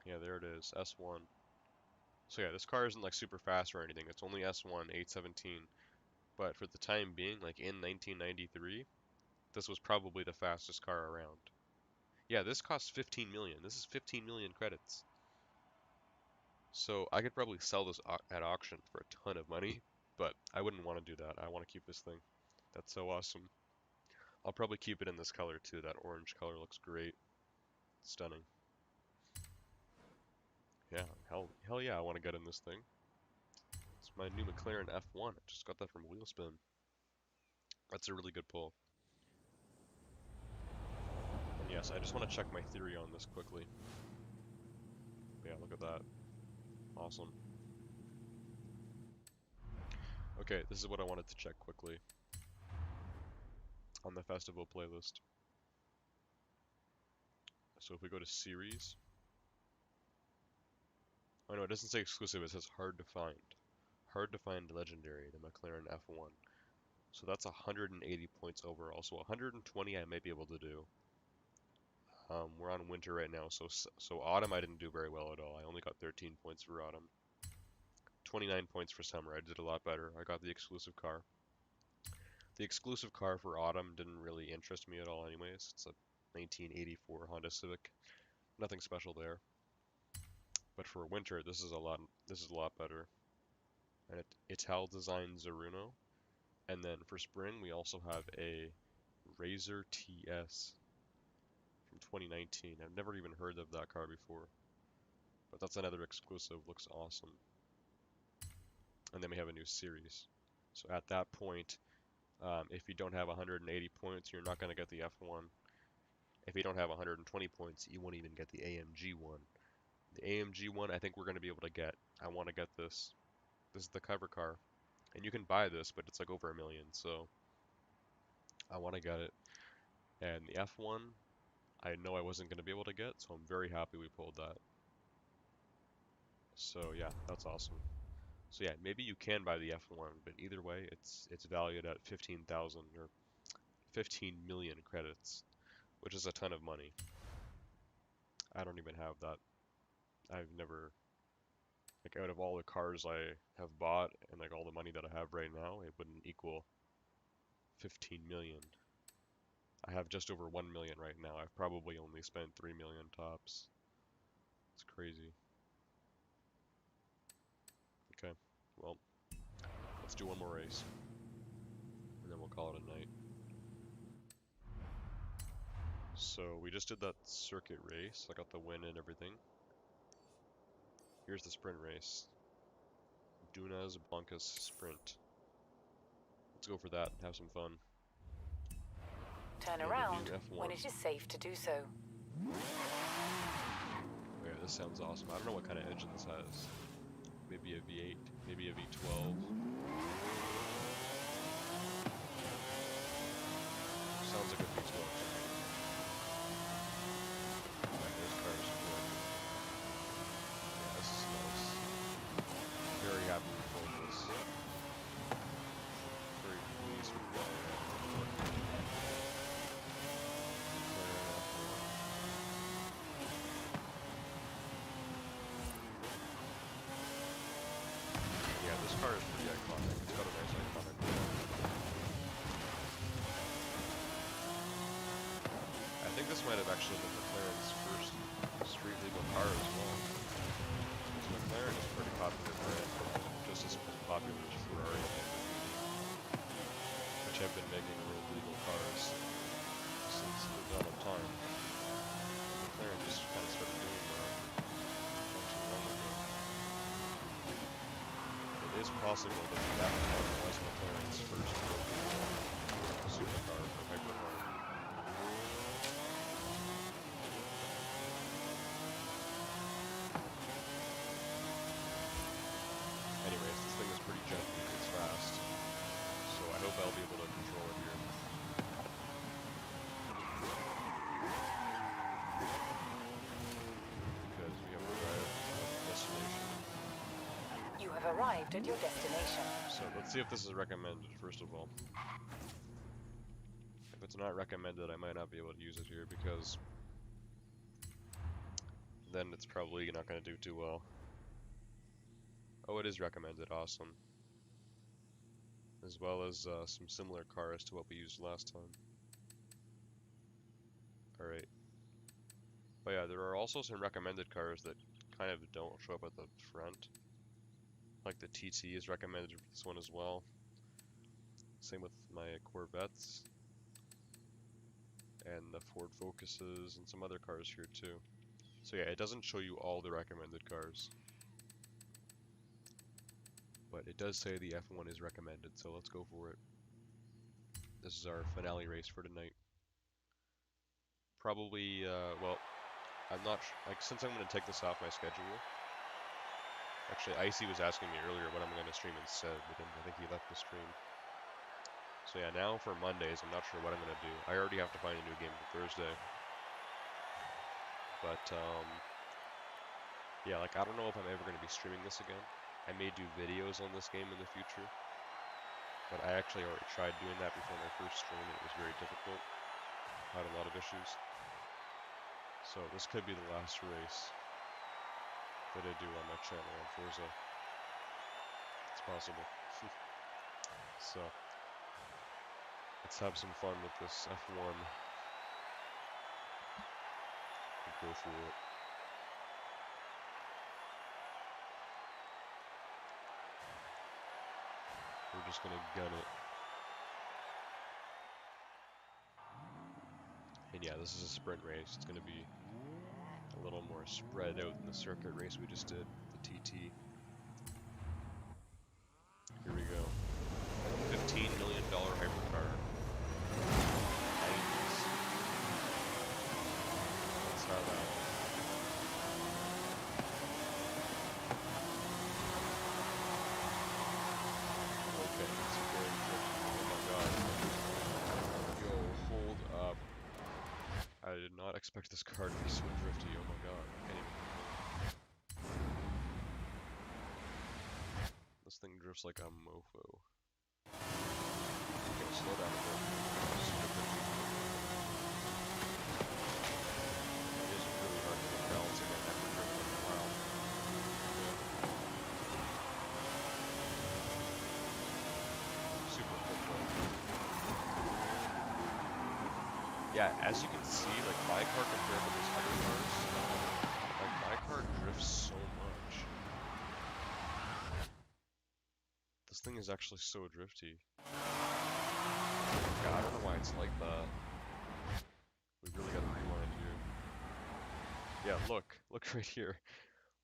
Speaker 1: Yeah, there it is, S1. So yeah, this car isn't like super fast or anything. It's only S1 817. But for the time being, like in 1993, this was probably the fastest car around. Yeah, this costs 15 million. This is 15 million credits. So I could probably sell this at auction for a ton of money, but I wouldn't want to do that. I want to keep this thing. That's so awesome. I'll probably keep it in this color too. That orange color looks great. Stunning. Yeah, hell yeah, I want to get in this thing. It's my new McLaren F1. I just got that from Wheelspin. That's a really good pull. And yes, I just want to check my theory on this quickly. Yeah, look at that. Awesome. Okay, this is what I wanted to check quickly on the festival playlist. So if we go to series, oh no, it doesn't say exclusive, it says hard to find. Hard to find legendary, the McLaren F1. So that's 180 points overall. So 120 I may be able to do. We're on winter right now, so autumn I didn't do very well at all. I only got 13 points for autumn. 29 points for summer. I did a lot better. I got the exclusive car. The exclusive car for autumn didn't really interest me at all anyways. It's a 1984 Honda Civic. Nothing special there. But for winter, this is a lot better. And Ital Design Zeruno. And then for spring, we also have a Razor TS from 2019. I've never even heard of that car before. But that's another exclusive. Looks awesome. And then we have a new series. So at that point, if you don't have 180 points, you're not going to get the F1. If you don't have 120 points, you won't even get the AMG one. The AMG one, I think we're going to be able to get. I want to get this. This is the cover car. And you can buy this, but it's like over $1 million, so I want to get it. And the F1, I know I wasn't going to be able to get, so I'm very happy we pulled that. So yeah, that's awesome. So yeah, maybe you can buy the F1, but either way, it's valued at 15,000 or 15 million credits, which is a ton of money. I don't even have that. I've never, like, out of all the cars I have bought and like all the money that I have right now, it wouldn't equal 15 million. I have just over 1 million right now. I've probably only spent 3 million tops. It's crazy. Okay, well, let's do one more race, and then we'll call it a night. So we just did that circuit race. I got the win and everything. Here's the sprint race. Dunas Blancas Sprint. Let's go for that and have some fun.
Speaker 4: Turn
Speaker 1: And
Speaker 4: around
Speaker 1: F1.
Speaker 4: when it is safe to do so.
Speaker 1: Oh yeah, this sounds awesome. I don't know what kind of engine this has. Maybe a V8, maybe a V12. Sounds like a V12 to me. Alright, this car is quick. Yeah, this is nice. Very happy we pulled this. Very pleased with the which have been making road legal cars since the dawn of time. McLaren just kind of started doing that not too long ago. It is possible that that car was McLaren's first road legal supercar or hypercar. Anyways, this thing is pretty junky, it's fast, so I hope I'll be able to control it here. Because we have arrived at the destination.
Speaker 4: You have arrived at your destination.
Speaker 1: So let's see if this is recommended, first of all. If it's not recommended, I might not be able to use it here, because then it's probably not going to do too well. Oh, it is recommended, awesome. As well as some similar cars to what we used last time. Alright. But yeah, there are also some recommended cars that kind of don't show up at the front. Like the TT is recommended for this one as well. Same with my Corvettes. And the Ford Focuses and some other cars here too. So yeah, it doesn't show you all the recommended cars. But it does say the F1 is recommended, so let's go for it. This is our finale race for tonight. Probably, well, I'm not like, since I'm going to take this off my schedule. Actually, Icy was asking me earlier what I'm going to stream instead, but then I think he left the stream. So yeah, now for Mondays, I'm not sure what I'm going to do. I already have to find a new game for Thursday. But, yeah, like, I don't know if I'm ever going to be streaming this again. I may do videos on this game in the future, but I actually already tried doing that before my first stream, and it was very difficult. I had a lot of issues. So this could be the last race that I do on my channel on Forza. It's possible. So, let's have some fun with this F1. Go for it. We're just gonna gun it. And yeah, this is a sprint race. It's gonna be a little more spread out than the circuit race we just did, the TT. Here we go. $15 million hypercar. Nice. Let's have that. Okay, it's very tricky. Oh my god. Yo, hold up. I did not expect this car to be so drifty, oh my god. Anyway. This thing drifts like a mofo. Okay, slow down a bit. It is really hard to get balancing on that drift. Wow. Super cool. Yeah, as you can see, like my car compared to these other cars, like my car drifts so much. This thing is actually so drifty. God, I don't know why it's like that. We really gotta rewind here. Yeah, look right here.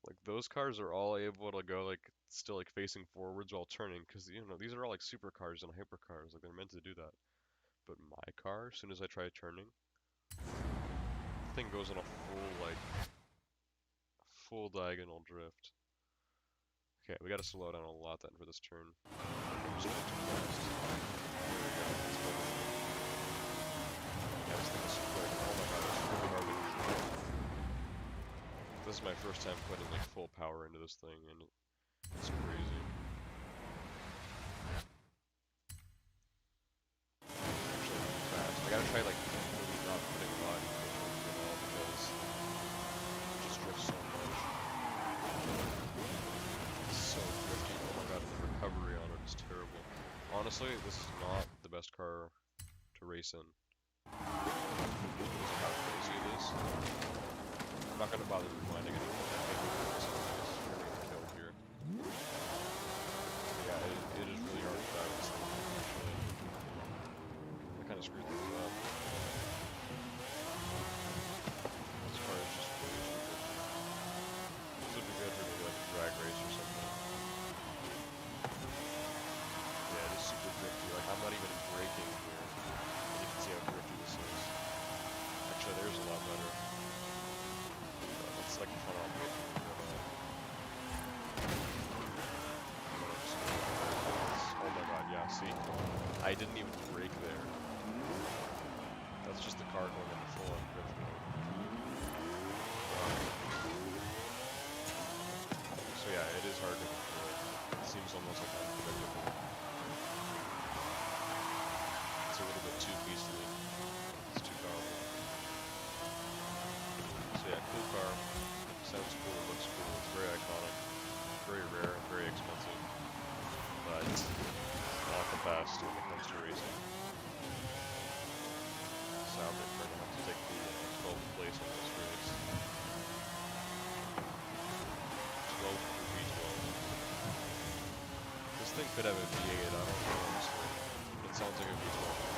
Speaker 1: Like those cars are all able to go like still like facing forwards while turning, because you know these are all like supercars and hypercars, like they're meant to do that. But my car, as soon as I try turning, the thing goes on a full diagonal drift. Okay, we gotta slow down a lot then for this turn. I'm just going too fast. Yeah, this thing is quick. Oh my god, it's really hard to control. This is my first time putting like full power into this thing, and it's crazy. Actually, really fast. I gotta try like really not putting a lot of control at all, because it just drifts so much. It's so drifty. Oh my god, the recovery on it is terrible. Honestly, this is not the best car to race in. Because of how crazy it is. I'm not gonna bother rewinding anymore. I think we're gonna kill here. Yeah, it is really hard to balance, actually. gonna screw things up. This car is just way too drifty. This would be good for maybe like a drag race or something. Yeah, it is super drifty. Like, I'm not even braking here. And you can see how drifty this is. Actually, there's a lot better. Let's like front off it. Oh my god, yeah, see? I didn't even brake there. That's just the car going into full-on drift mode. So yeah, it is hard to control. It seems almost like unpredictable. It's a little bit too beastly. It's too powerful. So yeah, cool car. Sounds cool, it looks cool, it's very iconic. Very rare, very expensive. But not the best when it comes to racing. Sad that we're going to have to take the 12th place in this race. 12 for V12. This thing could have a V8, I don't know honestly. It sounds like a V12.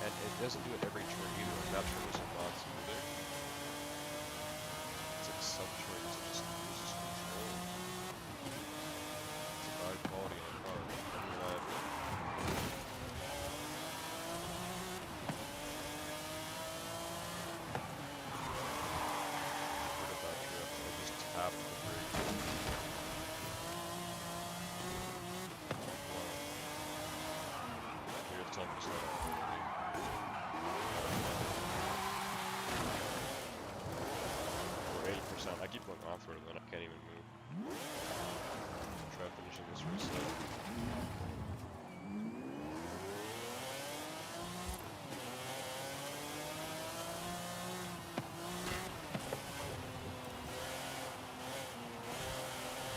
Speaker 1: It doesn't do it every turn either. Like that turn was not smooth. It's like some turns it just loses control. It's a bad quality in the car. Unreliable. Rid of that drift. I just tapped the brake. Here's time to start off. I keep going off-road and then I can't even move. Try finishing this race though.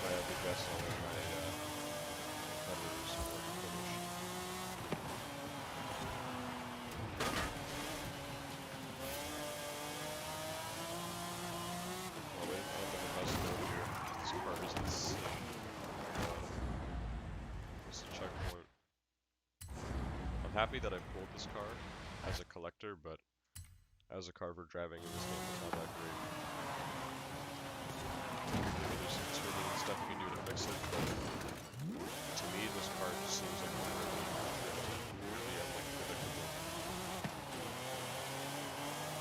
Speaker 1: I have the best on my competitors who want to finish. I'm happy that I pulled this car as a collector, but as a car for driving in this game, it's not that great. There's some tuning and stuff you can do to fix it, but to me, this car just seems like really unpredictable.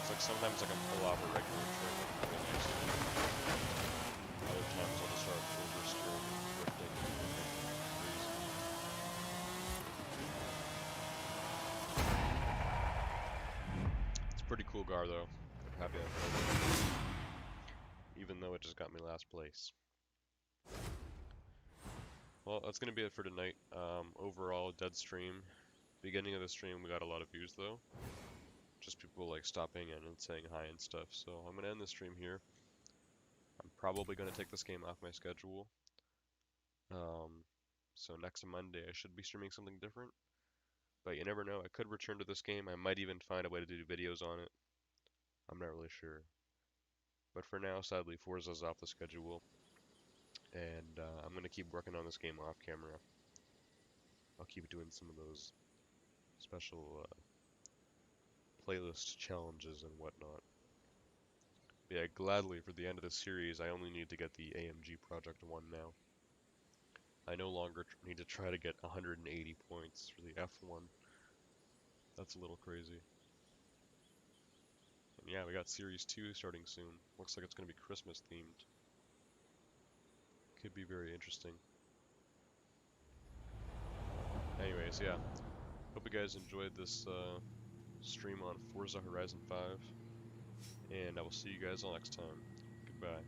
Speaker 1: It's like sometimes I can pull off a regular trim and I'm really used to it. Other times I'll just start oversteering and drifting and crazy. Pretty cool car though. I'm happy I played it. Even though it just got me last place. Well, that's gonna be it for tonight. Overall, dead stream. Beginning of the stream, we got a lot of views though. Just people like stopping in and saying hi and stuff. So I'm gonna end the stream here. I'm probably gonna take this game off my schedule. So next Monday I should be streaming something different. But you never know. I could return to this game. I might even find a way to do videos on it. I'm not really sure. But for now, sadly, Forza's off the schedule. And I'm going to keep working on this game off camera. I'll keep doing some of those special playlist challenges and whatnot. But yeah, gladly, for the end of the series, I only need to get the AMG Project 1 now. I no longer need to try to get 180 points for the F1. That's a little crazy. And yeah, we got Series 2 starting soon. Looks like it's going to be Christmas themed. Could be very interesting. Anyways, yeah. Hope you guys enjoyed this stream on Forza Horizon 5. And I will see you guys all next time. Goodbye.